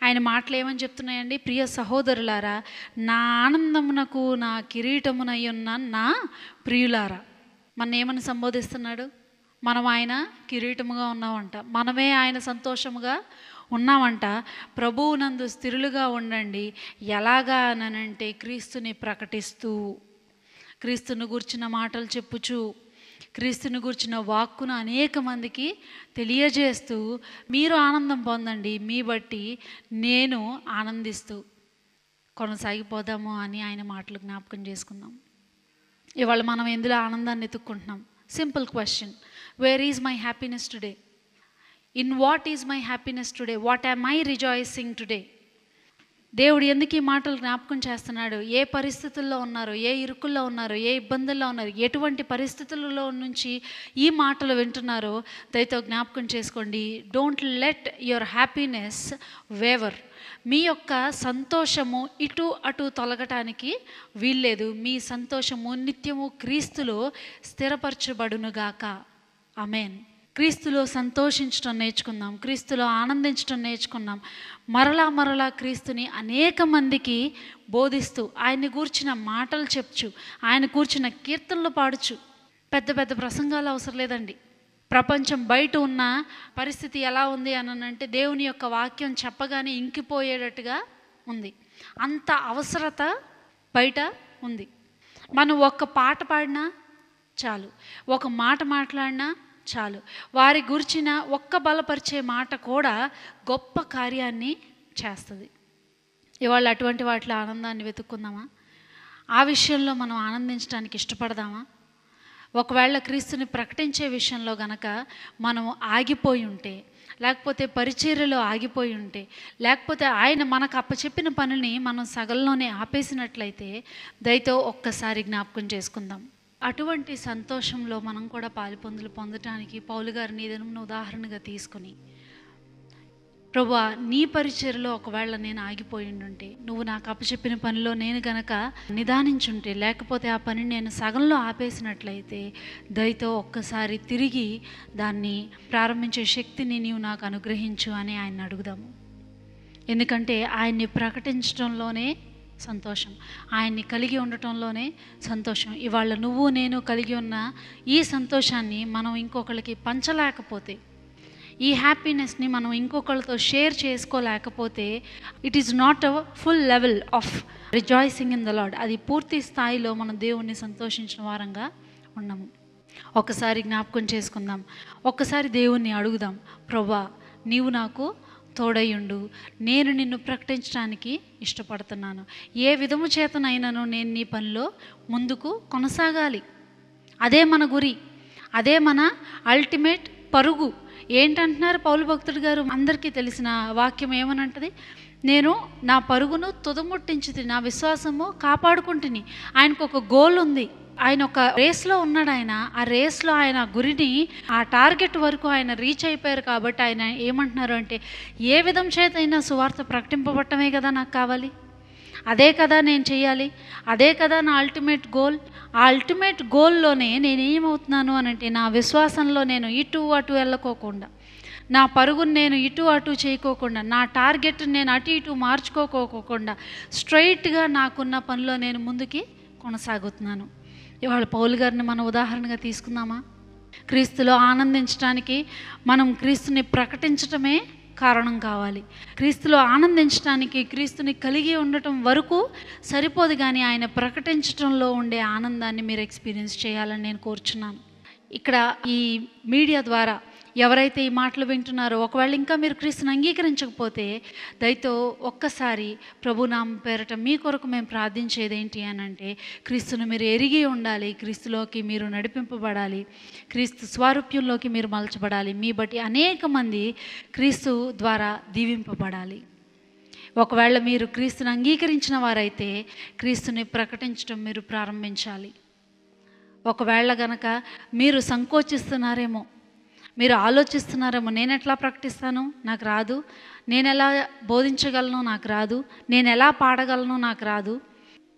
ఆయన మాటలు ఏమని చెప్తున్నాయండి? ప్రియ సహోదరులారా, నా ఆనందమునకు నా కిరీటమునై ఉన్న నా ప్రియులారా. మన ఏమని సంబోధిస్తున్నాడు? మనం ఆయన కిరీటముగా ఉన్నామంట, మనమే ఆయన సంతోషముగా ఉన్నామంట. ప్రభువునందు స్థిరులుగా ఉండండి. ఎలాగా అనంటే క్రీస్తుని ప్రకటిస్తూ, క్రీస్తుని గూర్చిన మాటలు చెప్పుచు, క్రీస్తుని గూర్చిన వాక్కును అనేక మందికి తెలియజేస్తూ మీరు ఆనందం పొందండి, మీ బట్టి నేను ఆనందిస్తూ కొనసాగిపోదాము అని ఆయన మాటలు జ్ఞాపకం చేసుకుందాం. ఇవాళ మనం ఎందులో ఆనందాన్ని ఎత్తుక్కుంటున్నాం? Simple question, where is my happiness today? In what is my happiness today? What am I rejoicing today? దేవుడు ఎందుకు ఈ మాటలు జ్ఞాపకం చేస్తున్నాడు? ఏ పరిస్థితుల్లో ఉన్నారో, ఏ ఇరుకుల్లో ఉన్నారో, ఏ ఇబ్బందుల్లో ఉన్నారు, ఎటువంటి పరిస్థితులలో నుంచి ఈ మాటలు వింటున్నారో దయతో జ్ఞాపకం చేసుకోండి. Don't let your happiness waver. మీ యొక్క సంతోషము ఇటు అటు తొలగటానికి వీల్లేదు. మీ సంతోషము నిత్యము క్రీస్తులో స్థిరపరచబడునుగాక. ఆమేన్. క్రీస్తులో సంతోషించడం నేర్చుకుందాం, క్రీస్తులో ఆనందించడం నేర్చుకుందాం. మరలా క్రీస్తుని అనేక మందికి బోధిస్తూ, ఆయన్ని గూర్చిన మాటలు చెప్చు, ఆయన కూర్చిన కీర్తనలు పాడుచు. పెద్ద పెద్ద ప్రసంగాలు అవసరం లేదండి. ప్రపంచం బయట ఉన్న పరిస్థితి ఎలా ఉంది అనంటే దేవుని యొక్క వాక్యం చెప్పగానే ఇంకిపోయేటట్టుగా ఉంది. అంత అవసరత బయట ఉంది. మనం ఒక్క పాట పాడినా చాలు, ఒక మాట మాట్లాడినా చాలు, వారి గురించిన ఒక్క బలపరిచే మాట కూడా గొప్ప కార్యాన్ని చేస్తుంది. ఇవాళ అటువంటి వాటిలో ఆనందాన్ని వెతుక్కుందామా? ఆ విషయంలో మనం ఆనందించడానికి ఇష్టపడదామా? ఒకవేళ క్రీస్తుని ప్రకటించే విషయంలో గనక మనం ఆగిపోయి ఉంటే, లేకపోతే పరిచర్యలో ఆగిపోయి ఉంటే, లేకపోతే ఆయన మనకు అప్పచెప్పిన పనిని మనం సగంలోనే ఆపేసినట్లయితే దయతో ఒక్కసారి జ్ఞాపకం చేసుకుందాం. అటువంటి సంతోషంలో మనం కూడా పాలుపొందులు పొందటానికి పౌలు గారిని ఏదైనా ఉదాహరణగా తీసుకుని, ప్రభువా నీ పరిచర్యలో ఒకవేళ నేను ఆగిపోయి ఉంటే, నువ్వు నాకు అప్పచెప్పిన పనిలో నేను గనక నిదానించుంటే, లేకపోతే ఆ పనిని నేను సగంలో ఆపేసినట్లయితే దయతో ఒక్కసారి తిరిగి దాన్ని ప్రారంభించే శక్తిని నీవు నాకు అనుగ్రహించు అని ఆయన అడుగుదాము. ఎందుకంటే ఆయన్ని ప్రకటించడంలోనే సంతోషం, ఆయన్ని కలిగి ఉండటంలోనే సంతోషం. ఇవాళ నువ్వు నేను కలిగి ఉన్న ఈ సంతోషాన్ని మనం ఇంకొకరికి పంచలేకపోతే, ఈ హ్యాపీనెస్ని మనం ఇంకొకరితో షేర్ చేసుకోలేకపోతే, it is not a full level of rejoicing in the Lord. అది పూర్తి స్థాయిలో మనం దేవుణ్ణి సంతోషించిన వారంగా ఉన్నాము. ఒకసారి జ్ఞాపకం చేసుకుందాం, ఒక్కసారి దేవుణ్ణి అడుగుదాం, ప్రభువా నీవు నాకు తోడయుండు, నేను నిన్ను ప్రకటించడానికి ఇష్టపడుతున్నాను. ఏ విధము చేతనైనాను నేను నీ పనిలో ముందుకు కొనసాగాలి. అదే మన గురి, అదే మన అల్టిమేట్ పరుగు. ఏంటంటున్నారు పౌలు భక్తుడు గారు? అందరికీ తెలిసిన వాక్యం ఏమనంటది? నేను నా పరుగును తుదముట్టించి నా విశ్వాసము కాపాడుకుంటుని. ఆయనకు ఒక గోల్ ఉంది, ఆయన ఒక రేస్లో ఉన్నాడు. ఆయన ఆ రేస్లో ఆయన గురిని, ఆ టార్గెట్ వరకు ఆయన రీచ్ అయిపోయారు. కాబట్టి ఆయన ఏమంటున్నారు అంటే, ఏ విధం చేత అయినా సువార్త ప్రకటింపబట్టమే కదా నాకు కావాలి, అదే కదా నేను చేయాలి, అదే కదా నా అల్టిమేట్ గోల్. ఆ అల్టిమేట్ గోల్లోనే నేను ఏమవుతున్నాను అనంటే, నా విశ్వాసంలో నేను ఇటు అటు వెళ్ళకోకుండా, నా పరుగును నేను ఇటు అటు చేయకోకుండా, నా టార్గెట్ నేను అటు ఇటు మార్చుకోకోకుండా స్ట్రైట్గా నాకున్న పనిలో నేను ముందుకి కొనసాగుతున్నాను. ఇవాళ పౌలు గారిని మనం ఉదాహరణగా తీసుకుందామా? క్రీస్తులో ఆనందించడానికి మనం క్రీస్తుని ప్రకటించటమే కారణం కావాలి. క్రీస్తులో ఆనందించడానికి క్రీస్తుని కలిగి ఉండటం వరకు సరిపోదు, కానీ ఆయన ప్రకటించటంలో ఉండే ఆనందాన్ని మీరు ఎక్స్పీరియన్స్ చేయాలని నేను కోరుచున్నాను. ఇక్కడ ఈ మీడియా ద్వారా ఎవరైతే ఈ మాటలు వింటున్నారో, ఒకవేళ ఇంకా మీరు క్రీస్తుని అంగీకరించకపోతే దయతో ఒక్కసారి ప్రభునామం పేరట మీ కొరకు మేము ప్రార్థించేది ఏంటి అని అంటే, క్రీస్తును మీరు ఎరిగి ఉండాలి, క్రీస్తులోకి మీరు నడిపింపబడాలి, క్రీస్తు స్వారూప్యంలోకి మీరు మలచబడాలి. మీ బట్టి అనేక మంది క్రీస్తు ద్వారా దీవింపబడాలి. ఒకవేళ మీరు క్రీస్తుని అంగీకరించిన వారైతే క్రీస్తుని ప్రకటించడం మీరు ప్రారంభించాలి. ఒకవేళ గనక మీరు సంకోచిస్తున్నారేమో, మీరు ఆలోచిస్తున్నారేమో, నేను ఎట్లా ప్రకటిస్తాను, నాకు రాదు, నేను ఎలా బోధించగలను, నాకు రాదు, నేను ఎలా పాడగలను, నాకు రాదు.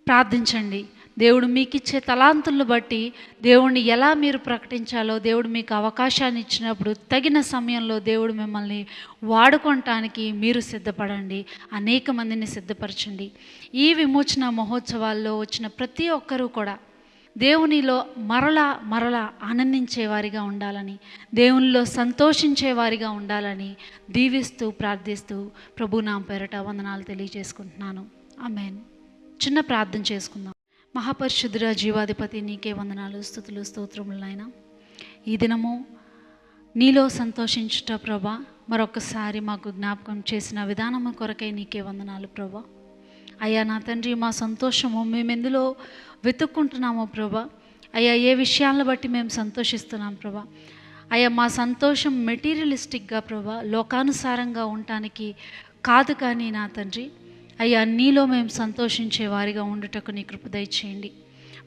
ప్రార్థించండి. దేవుడు మీకు ఇచ్చే తలాంతులను బట్టి దేవుడిని ఎలా మీరు ప్రకటించాలో, దేవుడు మీకు అవకాశాన్ని ఇచ్చినప్పుడు తగిన సమయంలో దేవుడు మిమ్మల్ని వాడుకోవటానికి మీరు సిద్ధపడండి. అనేక మందిని సిద్ధపరచండి. ఈ విమోచన మహోత్సవాల్లో వచ్చిన ప్రతి ఒక్కరూ కూడా దేవునిలో మరలా ఆనందించేవారిగా ఉండాలని, దేవునిలో సంతోషించేవారిగా ఉండాలని దీవిస్తూ ప్రార్థిస్తూ ప్రభు నా పేరట వందనాలు తెలియజేసుకుంటున్నాను. ఆమేన్. చిన్న ప్రార్థన చేసుకుందాం. మహాపరిశుద్ధుడ జీవాధిపతి, నీకే వందనాలు, స్తుతులు, స్తోత్రములు నాయనా. ఈ దినము నీలో సంతోషించుట ప్రభా మరొకసారి మాకు జ్ఞాపకం చేసిన విధానము కొరకై నీకే వందనాలు ప్రభా. అయ్యా నా తండ్రి, మా సంతోషము మేమెందులో వెతుక్కుంటున్నామో ప్రభా. అయ్యా ఏ విషయాలను బట్టి మేము సంతోషిస్తున్నాం ప్రభా. అయ్యా మా సంతోషం మెటీరియలిస్టిక్గా ప్రభా, లోకానుసారంగా ఉండటానికి కాదు కానీ నా తండ్రి, అయ్యా నీలో మేము సంతోషించే వారిగా ఉండుటకు నీ కృప దయచేయండి.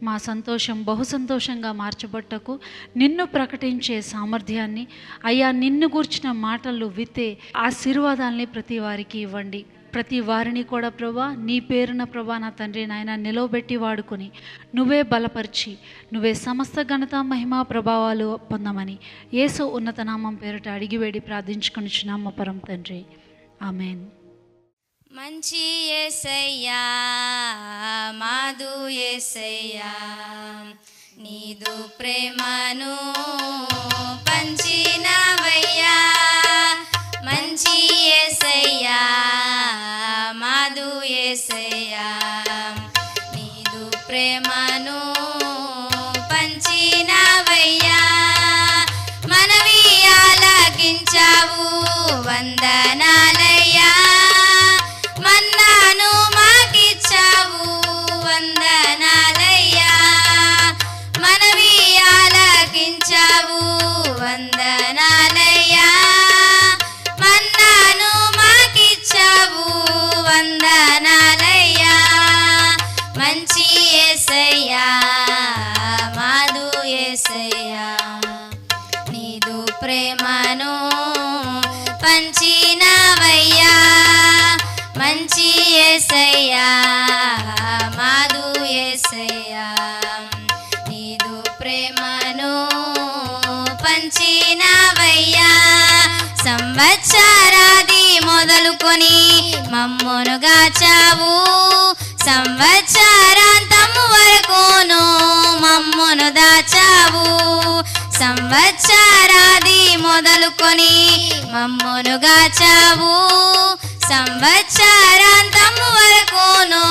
మా సంతోషం బహు సంతోషంగా మార్చబట్టకు నిన్ను ప్రకటించే సామర్థ్యాన్ని, అయ్యా నిన్ను గూర్చిన మాటలు విత్తే ఆశీర్వాదాల్ని ప్రతి వారికి ఇవ్వండి. ప్రతి వారిని కూడా ప్రభా నీ పేరున ప్రభా నా తండ్రి నాయన నిలవబెట్టి వాడుకొని నువ్వే బలపరిచి నువ్వే సమస్త ఘనత మహిమ ప్రభావాలు పొందమని యేసు ఉన్నత నామం పేరిట అడిగి వేడి ప్రార్థించుకొనిచున్నాము పరమ తండ్రి. ఆమేన్. మంచి యేసయ్యా, మాదు యేసయ్యా, నీదు ప్రేమను పంచినవయ్యా. మంచి యేసయ్యా, మాదు యేసయ్యా, నీదు ప్రేమను పంచినవయ్యా. మనవి ఆలకించావు, వందనాలయ్యా. మన్నాను మాకిచ్చావు, వందనాలయ్యా. మనవి ఆలకించావు, వందనాలయ్యా. మన్నాను మాకిచ్చావు, వందనాలయ్యా. మంచి యేసయ్యా, మాదు యేసయ్యా, నీదు ప్రేమను పంచినవయ్యా. మంచి యేసయ్యా, మాదు యేసయ్యా, నీదు ప్రేమను పంచినవయ్యా. సంవత్సరాది మొదలుకొని మమ్మును గాచావు, సంవత్సరాంతము వరకును మమ్మును దాచావు. సంవత్సరాది మొదలుకొని మమ్మును గాచావు, సంవత్సరాంతము వరకును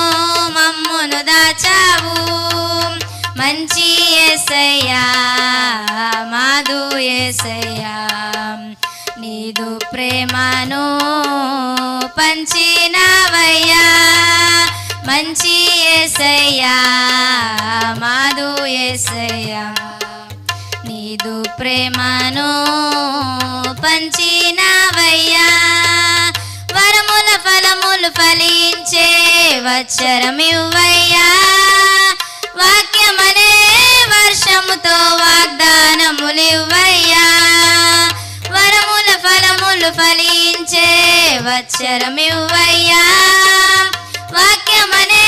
మమ్మును దాచావు. మంచి యేసయ్యా, మాదు యేసయ్యా, నీదు ప్రేమను పంచినవయ్యా. మంచి యేసయ్యా, మాదు యేసయ్యా, నీదు ప్రేమను పంచినవయ్యా. వరముల ఫలములు ఫలించే వచ్చరమివ్వయ్యా. వాక్యమనే వర్షముతో వాగ్దానములివ్వయ్యా. వరముల ఫలములు ఫలించే వచ్చరమివ్వయ్యా. వాక్యమనే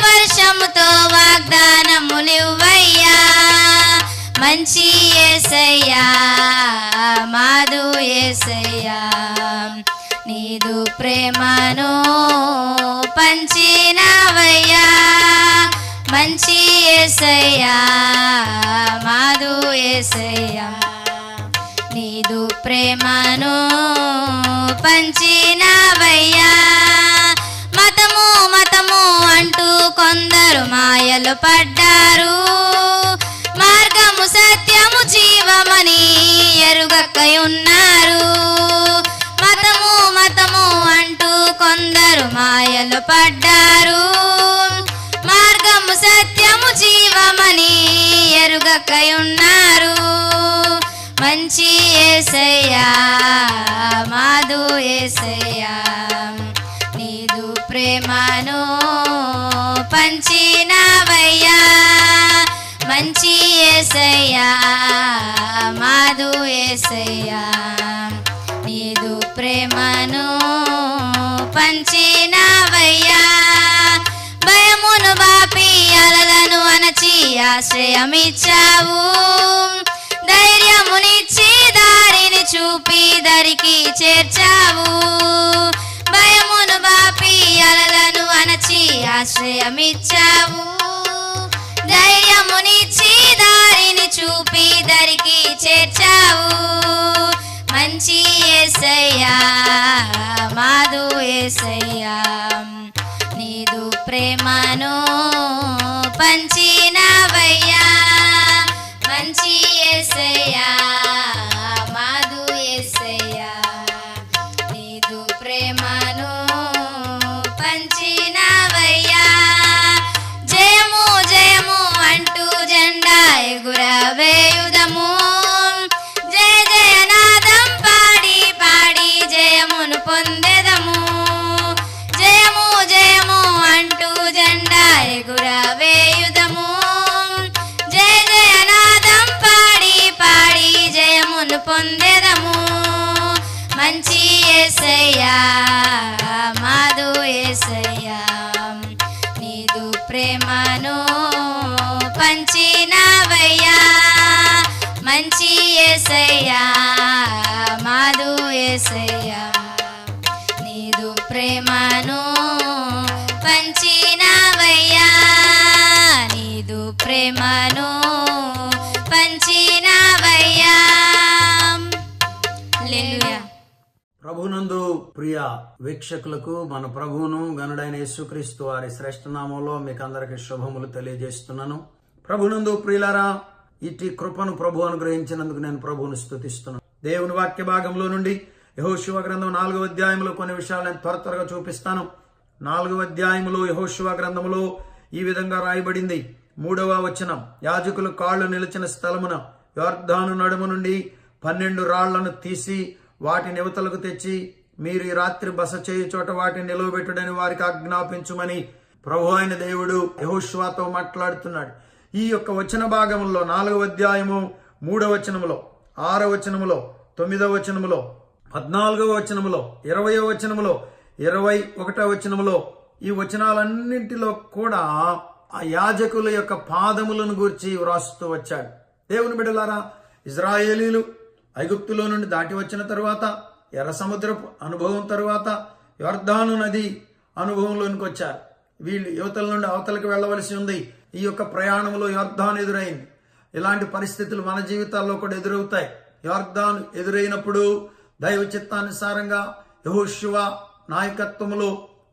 వర్షముతో వాగ్దానములివ్వయ్యా. మంచి యేసయ్యా, మాదు యేసయ్యా, నీదు ప్రేమను పంచినవయ్యా. మంచి యేసయ్యా, మాదు యేసయ్యా, నీదు ప్రేమను పంచినవయ్యా. మతము మతము అంటూ కొందరు మాయలు పడ్డారు, మార్గము సత్యము జీవమని ఎరుగకయున్నారు. మతము మతము అంటూ కొందరు మాయలు పడ్డారు, మార్గము సత్యము జీవమని ఎరుగకయున్నారు. మంచి యేసయ్యా, మాదు యేసయ్యా, నీదు ప్రేమను పంచినవయ్యా. మంచి యేసయ్యా, మాదు యేసయ్యా, నీదు ప్రేమను పంచినవయ్యా. భయమును బాపి అలలను ఆశ్రయమిచ్చావు, ధైర్యమునిచ్చి దారిని చూపి దరికి చేర్చావు. భయమును బాపి అలలను అణచి ఆశ్రయమిచ్చావు, ధైర్యమునిచ్చి దారిని చూపి దరికి చేర్చావు. మంచి యేసయ్యా, మాధు యేసయ్యా, నీదు ప్రేమను పంచినవయ్యా. మంచి యేసయ్యా, మాధు యేసయ్యా, నీదు ప్రేమను పంచినవయ్యా. జయము జయము అంటూ జెండా ఎగురవేయుదము, జయ జయనాదం పాడి పాడి జయమును పొందెదము. జయము జయము అంటూ జెండా ఎగురవేయుదము, జయ జయనాదం పాడి పాడి జయమును పొందెదము. మంచి యేసయ్యా, మాధు యేసయ్యా, నీదు ప్రేమను పంచినవయ్యా. మంచి యేసయ్యా, మాధు యేసయ్యా, నీదు ప్రేమను పంచినవయ్యా. నీదు ప్రేమను పంచినవయ్యా. హల్లెలూయా. ప్రభునందు ప్రియ వీక్షకులకు మన ప్రభువును గనుడైన యేసుక్రీస్తు వారి శ్రేష్ఠ నామంలో మీకు అందరికి శుభములు తెలియజేస్తున్నాను. ప్రభునందు ప్రియులారా, ఇటు కృపను ప్రభు అనుగ్రహించినందుకు నేను ప్రభువును స్తుతిస్తున్నాను. దేవుని వాక్య భాగంలో నుండి యెహోషువ గ్రంథం 4వ అధ్యాయంలో కొన్ని విషయాలు నేను త్వరగా చూపిస్తాను. 4వ అధ్యాయంలో యెహోషువ గ్రంథంలో ఈ విధంగా రాయబడింది. 3వ వచనం, యాజకులు కాళ్లు నిలిచిన స్థలమున యొర్దాను నడుము నుండి 12 రాళ్లను తీసి వాటిని యువతలకు తెచ్చి మీరు ఈ రాత్రి బస చేయు చోట వాటిని నిలవబెట్టుడని వారికి ఆజ్ఞాపించుమని ప్రభు అయిన దేవుడు యెహోషువతో మాట్లాడుతున్నాడు. ఈ యొక్క వచన భాగంలో 4వ అధ్యాయము 3వ వచనములో, 6వ వచనములో, 9వ వచనములో, 14వ వచనములో, 20వ వచనములో, 21వ వచనములో ఈ వచనాలన్నింటిలో కూడా ఆ యాజకుల యొక్క పాదములను గూర్చి వ్రాస్తూ వచ్చాడు. దేవుని బిడ్డలారా, ఇజ్రాయేలీలు ఐగుప్తులో నుండి దాటి వచ్చిన తరువాత, ఎర్ర సముద్రపు అనుభవం తరువాత యొర్దాను నది అనుభవంలోనికి వచ్చారు. వీళ్ళు యువతల నుండి అవతలకు వెళ్ళవలసి ఉంది. ఈ యొక్క ప్రయాణంలో యొర్దాను ఎదురైంది. ఇలాంటి పరిస్థితులు మన జీవితాల్లో కూడా ఎదురవుతాయి. యొర్దాను ఎదురైనప్పుడు దైవ చిత్తానుసారంగా యెహోషువ నాయకత్వంలో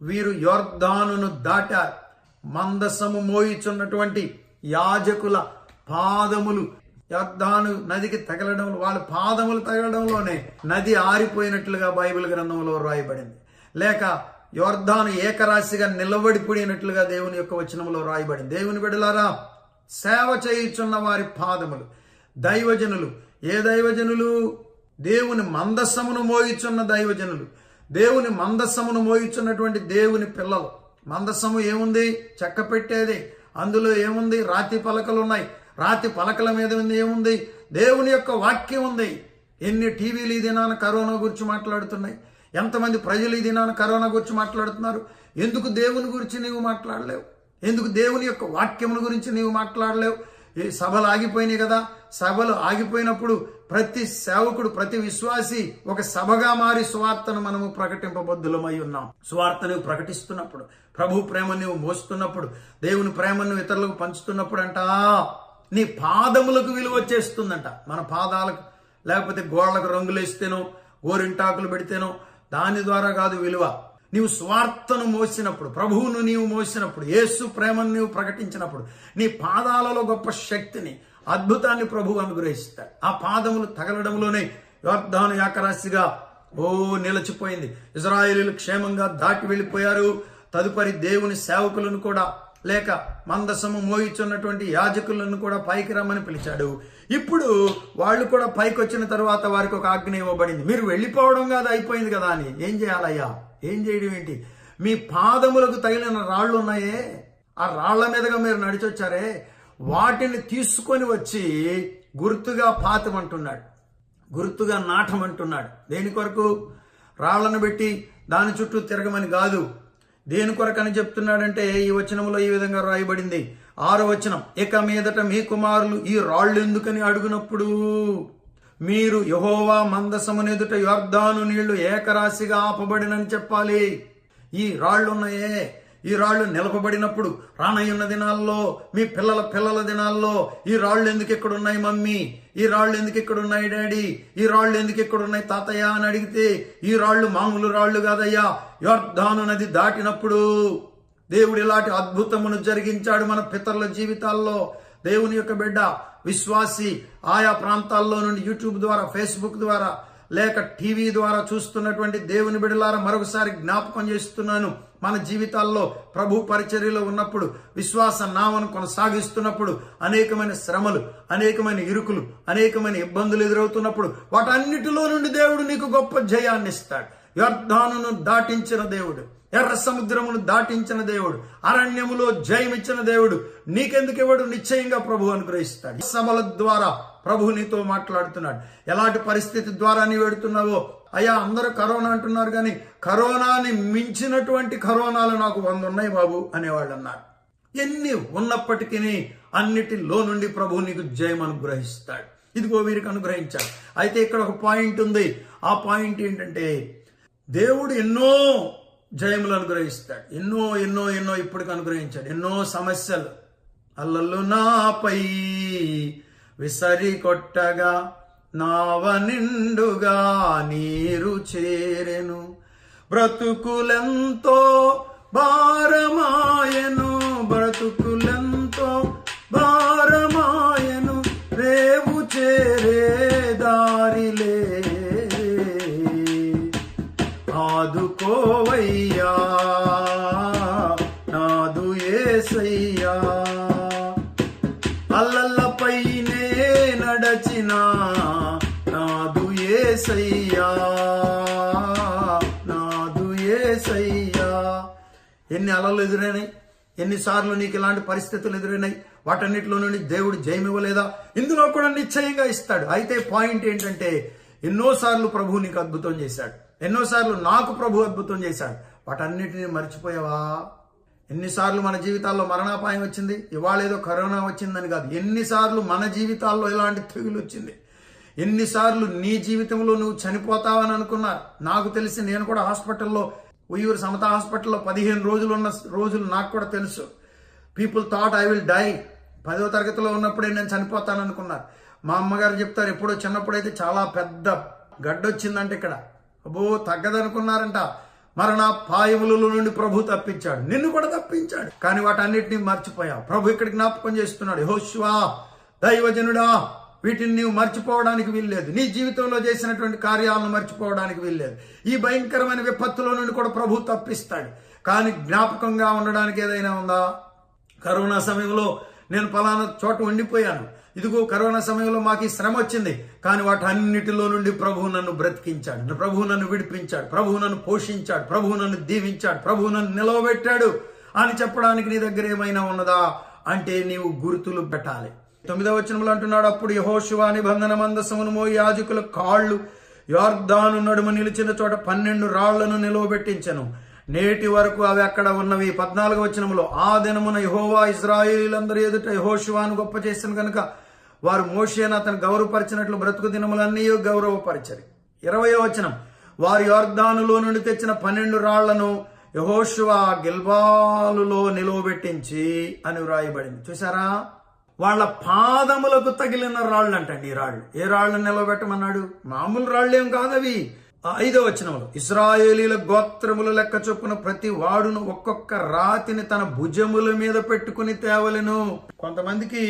వీరు యొర్దానును దాటారు. మందసము మోయిచున్నటువంటి యాజకుల పాదములు యొర్దాను నదికి తగలడం, వాళ్ళ పాదములు తగలడంలోనే నది ఆరిపోయినట్లుగా బైబిల్ గ్రంథంలో రాయబడింది. లేక యొర్దాను ఏకరాశిగా నిలబడిపోయినట్లుగా దేవుని యొక్క వచనంలో రాయబడింది. దేవుని బిడ్డలారా, సేవ చేయుచున్న వారి పాదములు, దైవజనులు, ఏ దైవజనులు? దేవుని మందస్సమును మోయిచున్న దైవజనులు, దేవుని మందస్సమును మోయిచున్నటువంటి దేవుని పిల్లలు. మందస్సము ఏముంది? చెక్క పెట్టేది. అందులో ఏముంది? రాతి పలకలు ఉన్నాయి. రాతి పలకల మీద ఏముంది? దేవుని యొక్క వాక్యం ఉంది. ఎన్ని టీవీలు ఈ దినాన కరోనా గురించి మాట్లాడుతున్నాయి. ఎంతమంది ప్రజలు ఈ దినాన కరోనా గురించి మాట్లాడుతున్నారు. ఎందుకు దేవుని గురించి నీవు మాట్లాడలేవు? ఎందుకు దేవుని యొక్క వాక్యముల గురించి నీవు మాట్లాడలేవు? ఈ సభలు ఆగిపోయినాయి కదా. సభలు ఆగిపోయినప్పుడు ప్రతి సేవకుడు, ప్రతి విశ్వాసి ఒక సభగా మారి సువార్తను మనము ప్రకటింపబద్ధులమై ఉన్నాం. సువార్తను ప్రకటిస్తున్నప్పుడు, ప్రభు ప్రేమ నీవు మోస్తున్నప్పుడు, దేవుని ప్రేమను ఇతరులకు పంచుతున్నప్పుడు అంట నీ పాదములకు విలువ వచ్చేస్తుందంట. మన పాదాలకు, లేకపోతే గోళ్లకు రంగులేస్తేనో, గోరింటాకులు పెడితేనో దాని ద్వారా కాదు విలువ. నీవు స్వార్థను మోసినప్పుడు, ప్రభువును నీవు మోసినప్పుడు, యేసు ప్రేమను నీవు ప్రకటించినప్పుడు నీ పాదాలలో గొప్ప శక్తిని, అద్భుతాన్ని ప్రభువు అనుగ్రహిస్తాడు. ఆ పాదములు తగలడంలోనే యొర్దాను ఏకరాశిగా నిలిచిపోయింది. ఇజ్రాయేలీలు క్షేమంగా దాటి వెళ్ళిపోయారు. తదుపరి దేవుని సేవకులను కూడా, లేక మందసము మోయిచున్నటువంటి యాజకులను కూడా పైకి రమ్మని పిలిచాడు. ఇప్పుడు వాళ్ళు కూడా పైకి వచ్చిన తరువాత వారికి ఒక ఆజ్ఞ ఇవ్వబడింది. మీరు వెళ్ళిపోవడం కాదు, అయిపోయింది కదా అని. ఏం చేయాలయ్యా? ఏం చేయడం ఏంటి? మీ పాదములకు తగిలిన రాళ్ళు ఉన్నాయే, ఆ రాళ్ల మీదుగా మీరు నడిచొచ్చారే, వాటిని తీసుకొని వచ్చి గుర్తుగా పాతమంటున్నాడు, గుర్తుగా నాటమంటున్నాడు. దేని కొరకు? రాళ్లను పెట్టి దాని చుట్టూ తిరగమని కాదు. దేని కొరకని చెప్తున్నాడంటే ఈ వచనంలో ఈ విధంగా రాయబడింది. 6వ వచనం, ఇక మీదట మీ కుమారులు ఈ రాళ్ళు ఎందుకని అడుగునప్పుడు మీరు యెహోవా మందసమునెదుట యొర్దాను నీళ్లు ఏకరాశిగా ఆపబడినని చెప్పాలి. ఈ రాళ్ళు ఉన్నాయే, ఈ రాళ్ళు నిలపబడినప్పుడు రానయ్యున్న దినాల్లో, మీ పిల్లల దినాల్లో ఈ రాళ్ళు ఎందుకు ఇక్కడ ఉన్నాయి మమ్మీ, ఈ రాళ్ళు ఎందుకు ఇక్కడ ఉన్నాయి డాడీ, ఈ రాళ్ళు ఎందుకు ఇక్కడ ఉన్నాయి తాతయ్య అని అడిగితే, ఈ రాళ్ళు మామూలు రాళ్ళు కాదయ్యా, యొర్దాను నది దాటినప్పుడు దేవుడు ఇలాంటి అద్భుతమును జరిగించాడు మన పితరుల జీవితాల్లో. దేవుని యొక్క బిడ్డ విశ్వాసి ఆయా ప్రాంతాల్లో నుండి యూట్యూబ్ ద్వారా, ఫేస్బుక్ ద్వారా లేక టీవీ ద్వారా చూస్తున్నటువంటి దేవుని బిడ్డలారా మరొకసారి జ్ఞాపకం చేస్తున్నాను. మన జీవితాల్లో ప్రభు పరిచర్యలో ఉన్నప్పుడు, విశ్వాస నామను కొనసాగిస్తున్నప్పుడు అనేకమైన శ్రమలు, అనేకమైన ఇరుకులు, అనేకమైన ఇబ్బందులు ఎదురవుతున్నప్పుడు వాటన్నిటిలో నుండి దేవుడు నీకు గొప్ప జయాన్ని ఇస్తాడు. యొర్దానును దాటించిన దేవుడు, ఎర్ర సముద్రమును దాటించిన దేవుడు, అరణ్యములో జయమిచ్చిన దేవుడు నీకెందుకు ఇవ్వడు? నిశ్చయంగా ప్రభు అనుగ్రహిస్తాడు. సభల ద్వారా ప్రభు నీతో మాట్లాడుతున్నాడు. ఎలాంటి పరిస్థితి ద్వారా నీవు వెడుతున్నావో, అయ్యా అందరూ కరోనా అంటున్నారు కానీ కరోనాని మించినటువంటి కరోనాలు నాకు 100 ఉన్నాయి బాబు అనేవాళ్ళు అన్నారు. ఎన్ని ఉన్నప్పటికీ అన్నిటిలో నుండి ప్రభు నీకు జయం అనుగ్రహిస్తాడు. ఇదిగో వీరికి అనుగ్రహించాడు. అయితే ఇక్కడ ఒక పాయింట్ ఉంది. ఆ పాయింట్ ఏంటంటే దేవుడు ఎన్నో జయములు అనుగ్రహిస్తాడు. ఎన్నో ఎన్నో ఎన్నో ఇప్పటికి అనుగ్రహించాడు. ఎన్నో సమస్యలు అల్లలు నాపై విసరి కొట్టగా నావ నిండుగా నీరు చేరెను, బ్రతుకులెంతో భారమాయను, బ్రతుకులెంతో భారమాయను, రేవు చేరే దారిలే ఆదుకోవయ్యా నాదు యేసయ్యా, అల్లల్లపైనే నడచిన నాదు యేసయ్యా, నాదు యేసయ్యా. ఎన్ని అలలు ఎదురైనాయి, ఎన్నిసార్లు నీకు ఇలాంటి పరిస్థితులు ఎదురైనాయి, వాటన్నిటిలో నుండి దేవుడు జయమివ్వలేదా? ఇందులో కూడా నిశ్చయంగా ఇస్తాడు. అయితే పాయింట్ ఏంటంటే ఎన్నోసార్లు ప్రభు నీకు అద్భుతం చేశాడు, ఎన్నోసార్లు నాకు ప్రభు అద్భుతం చేశాడు. వాటన్నిటిని మర్చిపోయావా? ఎన్నిసార్లు మన జీవితాల్లో మరణాపాయం వచ్చింది, ఇవాళ ఏదో కరోనా వచ్చిందని కాదు, ఎన్నిసార్లు మన జీవితాల్లో ఇలాంటి తెగులు వచ్చింది, ఎన్నిసార్లు నీ జీవితంలో నువ్వు చనిపోతావని అనుకున్నారు. నాకు తెలిసి నేను కూడా హాస్పిటల్లో, ఉయ్యూరు సమతా హాస్పిటల్లో 15 రోజులు ఉన్న రోజులు నాకు కూడా తెలుసు. People thought I will die. 10వ తరగతిలో ఉన్నప్పుడే నేను చనిపోతాను అనుకున్నారు. మా అమ్మగారు చెప్తారు, ఎప్పుడో చిన్నప్పుడైతే చాలా పెద్ద గడ్డొచ్చిందంటే ఇక్కడ, అబ్బో తగ్గదనుకున్నారంట. మరణాపాయముల నుండి ప్రభు తప్పించాడు, నిన్ను కూడా తప్పించాడు. కానీ వాటన్నిటిని మర్చిపోయావు. ప్రభు ఇక్కడ జ్ఞాపకం చేస్తున్నాడు, యెహోషువ దైవజనుడా, వీటిని నీవు మర్చిపోవడానికి వీల్లేదు. నీ జీవితంలో చేసినటువంటి కార్యాలను మర్చిపోవడానికి వీల్లేదు. ఈ భయంకరమైన విపత్తులో నుండి కూడా ప్రభు తప్పిస్తాడు. కానీ జ్ఞాపకంగా ఉండడానికి ఏదైనా ఉందా? కరోనా సమయంలో నేను పలానా చోట ఉండిపోయాను, ఇదిగో కరోనా సమయంలో మాకు ఈ శ్రమ వచ్చింది, కానీ వాటన్నిటిలో నుండి ప్రభువు నన్ను బ్రతికించాడు, ప్రభువు నన్ను విడిపించాడు, ప్రభువు నన్ను పోషించాడు, ప్రభువు నన్ను దీవించాడు, ప్రభువు నన్ను నిలవబెట్టాడు అని చెప్పడానికి నీ దగ్గర ఏమైనా ఉన్నదా అంటే నీవు గుర్తులు పెట్టాలి. 9వ వచనంలో అంటున్నాడు, అప్పుడు యెహోషువ నిబంధన మందసమును మోయి యాజకుల కాళ్ళు యొర్దాను నడుమ నిలిచిన చోట 12 రాళ్లను నిలవబెట్టించెను. నేటి వరకు అవి అక్కడ ఉన్నవి. 14వ వచనంలో, ఆ దినమున యెహోవా ఇశ్రాయేలీయులందరి ఎదుట యెహోషువను గొప్ప చేసిన కనుక వారు మోషేను అతను గౌరవపరిచినట్లు బ్రతుకు దినములన్నీ గౌరవపరిచారు. 20వ వచనం, వారు యొర్దానులో నుండి తెచ్చిన 12 రాళ్లను యెహోషువ గిల్బాలులో నిలువబెట్టించి అని వ్రాయబడింది. చూసారా, వాళ్ళ పాదములకు తగిలిన రాళ్ళు అంటండి ఈ రాళ్ళు. ఏ రాళ్ళను నిలవబెట్టమన్నాడు? మామూలు రాళ్ళేం కాదవి. 5వ వచనంలో, ఇశ్రాయేలీల గోత్రముల లెక్క చొప్పున ప్రతి వాడును ఒక్కొక్క రాతిని తన భుజముల మీద పెట్టుకుని తేవలెను. కొంతమందికి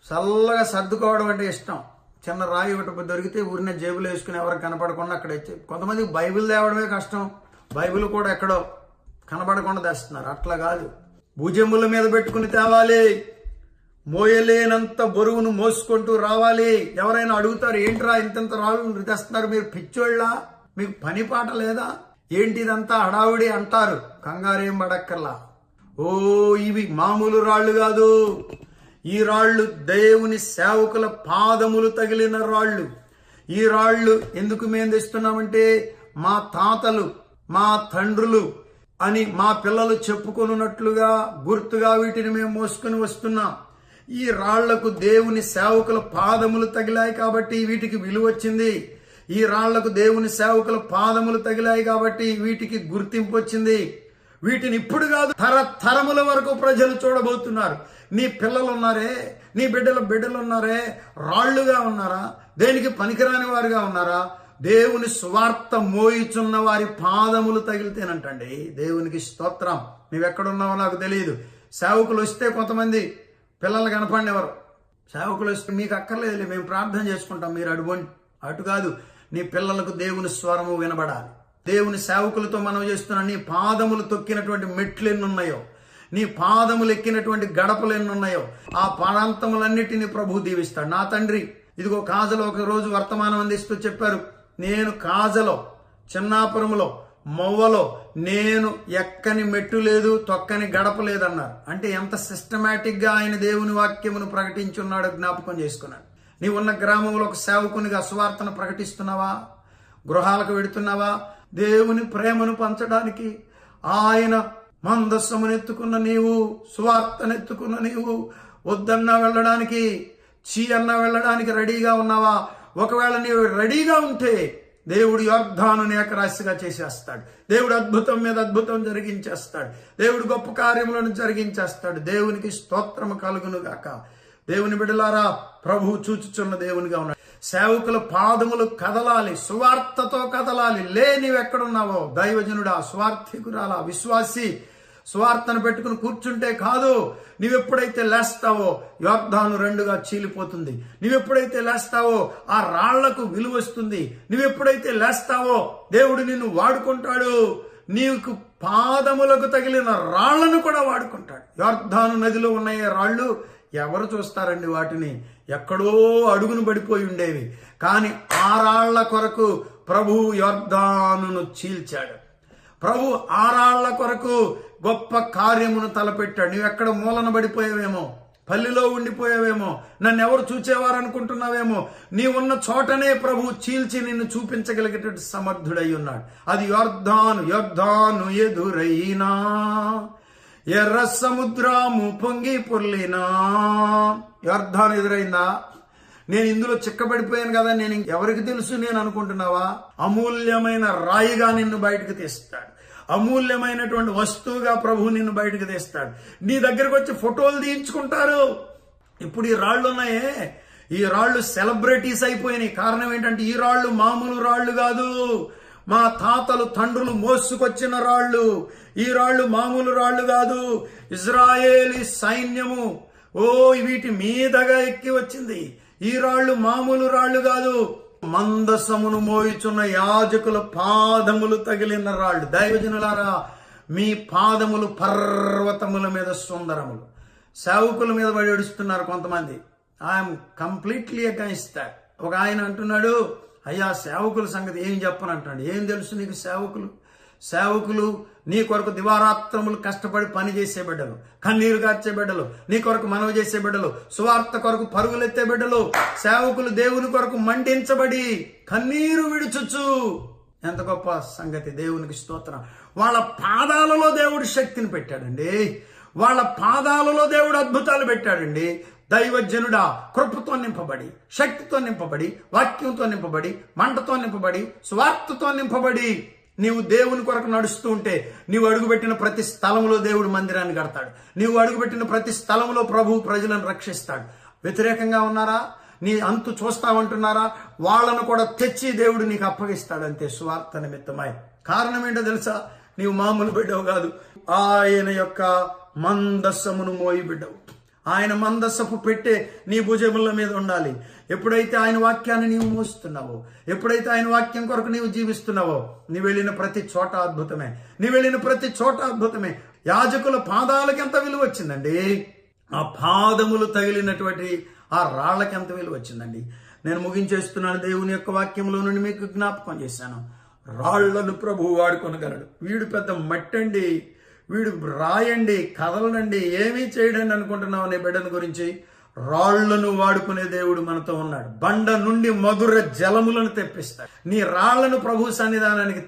చల్లగా సర్దుకోవడం అంటే ఇష్టం. చిన్న రాయి ఒకటి దొరికితే ఊరినే జేబులో వేసుకుని ఎవరికి కనపడకుండా అక్కడ ఇచ్చి. కొంతమందికి బైబిల్ తేవడమే కష్టం, బైబిల్ కూడా ఎక్కడో కనబడకుండా తెస్తున్నారు. అట్లా కాదు, భుజముల మీద పెట్టుకుని తేవాలి. మోయలేనంత బరువును మోసుకుంటూ రావాలి. ఎవరైనా అడుగుతారు, ఏంట్రా ఇంతంత రాళ్ళు తెస్తున్నారు, మీరు పిచ్చోళ్ళ, మీకు పని పాట లేదా, ఏంటిదంతా హడావుడి అంటారు. కంగారేం పడక్కర్లా. ఓ, ఇవి మామూలు రాళ్ళు కాదు. ఈ రాళ్ళు దేవుని సేవకుల పాదములు తగిలిన రాళ్ళు. ఈ రాళ్ళు ఎందుకు మేము తెస్తున్నామంటే, మా తాతలు, మా తండ్రులు అని మా పిల్లలు చెప్పుకొనున్నట్లుగా గుర్తుగా వీటిని మేము మోసుకుని వస్తున్నాం. ఈ రాళ్లకు దేవుని సేవకుల పాదములు తగిలాయి కాబట్టి వీటికి విలువ వచ్చింది. ఈ రాళ్లకు దేవుని సేవకుల పాదములు తగిలాయి కాబట్టి వీటికి గుర్తింపు వచ్చింది. వీటిని ఇప్పుడు కాదు, తరతరముల వరకు ప్రజలు చూడబోతున్నారు. నీ పిల్లలు ఉన్నారే, నీ బిడ్డలు ఉన్నారే, రాళ్లుగా ఉన్నారా? దేనికి పనికిరాని వారుగా ఉన్నారా? దేవుని సువార్త మోయిచున్న వారి పాదములు తగిలితేనంటండి. దేవునికి స్తోత్రం. నువ్వెక్కడున్నావో నాకు తెలియదు. సేవకులు వస్తే కొంతమంది పిల్లలు కనపడినెవరు. సేవకులు వస్తే మీకు అక్కర్లేదు, మేము ప్రార్థన చేసుకుంటాం, మీరు అటు కాదు. నీ పిల్లలకు దేవుని స్వరము వినబడాలి. దేవుని సేవకులతో మనం చేస్తున్న నీ పాదములు తొక్కినటువంటి మెట్లు ఎన్నున్నాయో, నీ పాదములు ఎక్కినటువంటి గడపలు ఎన్నున్నాయో ఆ ప్రాంతములన్నిటినీ ప్రభు దీవిస్తాడు. నా తండ్రి ఇదిగో కాజలో ఒక రోజు వర్తమానం అందిస్తూ చెప్పారు, నేను కాజలో, చిన్నాపురంలో, మొవ్వలో నేను ఎక్కని మెట్టు లేదు, తొక్కని గడప లేదన్నారు. అంటే ఎంత సిస్టమేటిక్ గా ఆయన దేవుని వాక్యమును ప్రకటించున్నాడో జ్ఞాపకం చేసుకున్నాడు. నీ ఉన్న గ్రామంలో ఒక సేవకునిగా సువార్తను ప్రకటిస్తున్నావా? గృహాలకు వెడుతున్నావా? దేవుని ప్రేమను పంచడానికి ఆయన మందస్సమునెత్తుకున్న నీవు, సువార్తనెత్తుకున్న నీవు వద్దన్నా వెళ్ళడానికి, చీ అన్నా వెళ్ళడానికి రెడీగా ఉన్నావా? ఒకవేళ నీవు రెడీగా ఉంటే దేవుడు యొర్దానుని ఏకరాశిగా చేసేస్తాడు. దేవుడు అద్భుతం మీద అద్భుతం జరిగించేస్తాడు. దేవుడు గొప్ప కార్యములను జరిగించేస్తాడు. దేవునికి స్తోత్రము కలుగును గాక. దేవుని బిడ్డలారా, ప్రభువు చూచుచున్న దేవునిగా ఉన్నాడు. సేవకుల పాదములు కదలాలి, సువార్తతో కదలాలి. నీవెక్కడున్నావో దైవజనుడా, స్వార్థికురాలా, విశ్వాసి, స్వార్థను పెట్టుకుని కూర్చుంటే కాదు. నీవెప్పుడైతే లేస్తావో యొర్దాను రెండుగా చీలిపోతుంది. నీవెప్పుడైతే లేస్తావో ఆ రాళ్లకు విలువ వస్తుంది. నీవెప్పుడైతే లేస్తావో దేవుడు నిన్ను వాడుకుంటాడు. నీకు పాదములకు తగిలిన రాళ్లను కూడా వాడుకుంటాడు. యొర్దాను నదిలో ఉన్న రాళ్లు ఎవరు చూస్తారండి? వాటిని ఎక్కడో అడుగును పడిపోయి ఉండేవి. కానీ ఆ రాళ్ల కొరకు ప్రభువు యొర్దానును చీల్చాడు. ప్రభు ఆరాళ్ల కొరకు గొప్ప కార్యమును తలపెట్టాడు. నువ్వెక్కడ మూలన పడిపోయావేమో, పల్లిలో ఉండిపోయావేమో, నన్ను ఎవరు చూచేవారు అనుకుంటున్నావేమో, నీవున్న చోటనే ప్రభు చీల్చి నిన్ను చూపించగలిగేటట్టు సమర్థుడై ఉన్నాడు. అది యొర్దాను ఎదురైనా, ఎర్ర సముద్రము పొంగి పొర్లినా. యొర్దాను ఎదురైందా? నేను ఇందులో చిక్కబడిపోయాను కదా, నేను ఎవరికి తెలుసు నేను అనుకుంటున్నావా? అమూల్యమైన రాయిగా నిన్ను బయటకు తీస్తాడు. అమూల్యమైనటువంటి వస్తువుగా ప్రభు నిన్ను బయటకు తీస్తాడు. నీ దగ్గరకు వచ్చి ఫోటోలు తీయించుకుంటారు. ఇప్పుడు ఈ రాళ్లు ఉన్నాయే, ఈ రాళ్లు సెలబ్రిటీస్ అయిపోయినాయి. కారణం ఏంటంటే ఈ రాళ్లు మామూలు రాళ్లు కాదు. మా తాతలు తండ్రులు మోసుకొచ్చిన రాళ్లు. ఈ రాళ్లు మామూలు రాళ్లు కాదు. ఇజ్రాయేలీ సైన్యము వీటి మీదగా ఎక్కి వచ్చింది. ఈ రాళ్లు మామూలు రాళ్లు కాదు. మందసమును మోయిచున్న యాజకుల పాదములు తగిలిన రాళ్లు. దైవజనులారా, మీ పాదములు పర్వతముల మీద సుందరములు. సేవకుల మీద పడి ఏడుస్తున్నారు కొంతమంది. I'm completely against that. ఒక ఆయన అంటున్నాడు, అయ్యా సేవకుల సంగతి ఏం చెప్పనంటాడు. ఏం తెలుసు నీకు? సేవకులు నీ కొరకు దివారాత్రములు కష్టపడి పని చేసే బిడ్డలు, కన్నీరు గార్చే బిడ్డలు, నీ కొరకు మనవి చేసే బిడ్డలు, సువార్త కొరకు పరుగులెత్తే బిడ్డలు. సేవకులు దేవుని కొరకు మండించబడి కన్నీరు విడుచుచు. ఎంత గొప్ప సంగతి! దేవునికి స్తోత్రం. వాళ్ళ పాదాలలో దేవుడు శక్తిని పెట్టాడండి. వాళ్ళ పాదాలలో దేవుడు అద్భుతాలు పెట్టాడండి. దైవజనుడా, కృపతో నింపబడి, శక్తితో నింపబడి, వాక్యంతో నింపబడి, మంటతో నింపబడి, స్వార్థతో నింపబడి నీవు దేవుని కొరకు నడుస్తూ ఉంటే నీవు అడుగుపెట్టిన ప్రతి స్థలంలో దేవుడు మందిరాన్ని కడతాడు. నీవు అడుగుపెట్టిన ప్రతి స్థలంలో ప్రభువు ప్రజలను రక్షిస్తాడు. వ్యతిరేకంగా ఉన్నారా? నీ అంతు చూస్తామంటున్నారా? వాళ్ళను కూడా తెచ్చి దేవుడు నీకు అప్పగిస్తాడు. అంతే, స్వార్థ నిమిత్తమై. కారణం ఏంటో తెలుసా? నీవు మామూలు బిడ్డవు కాదు. ఆయన యొక్క మందస్సమును మోయి బిడ్డవు. ఆయన మందస్సపు పెట్టే నీ భుజముల మీద ఉండాలి. ఎప్పుడైతే ఆయన వాక్యాన్ని నీవు మోస్తున్నావో, ఎప్పుడైతే ఆయన వాక్యం కొరకు నీవు జీవిస్తున్నావో, నీ వెళ్ళిన ప్రతి చోట అద్భుతమే. నీ వెళ్ళిన ప్రతి చోట అద్భుతమే. యాజకుల పాదాలకు ఎంత విలువ వచ్చిందండి? ఆ పాదములు తగిలినటువంటి ఆ రాళ్లకి ఎంత విలువ వచ్చిందండి? నేను ముగించేస్తున్నాను. దేవుని యొక్క వాక్యంలో నుండి మీకు జ్ఞాపకం చేశాను. రాళ్లను ప్రభువు వాడుకొనగలడు. వీడు పెద్ద మట్టండి, వీడు రాయండి, కదలనండి, ఏమీ చేయడండి అనుకుంటున్నావు నీ బిడ్డల గురించి. రాళ్లను వాడుకునే దేవుడు మనతో ఉన్నాడు. బండ నుండి మధుర జలములను తెప్పిస్తాడు. నీ రాళ్లను ప్రభు సన్నిధానానికి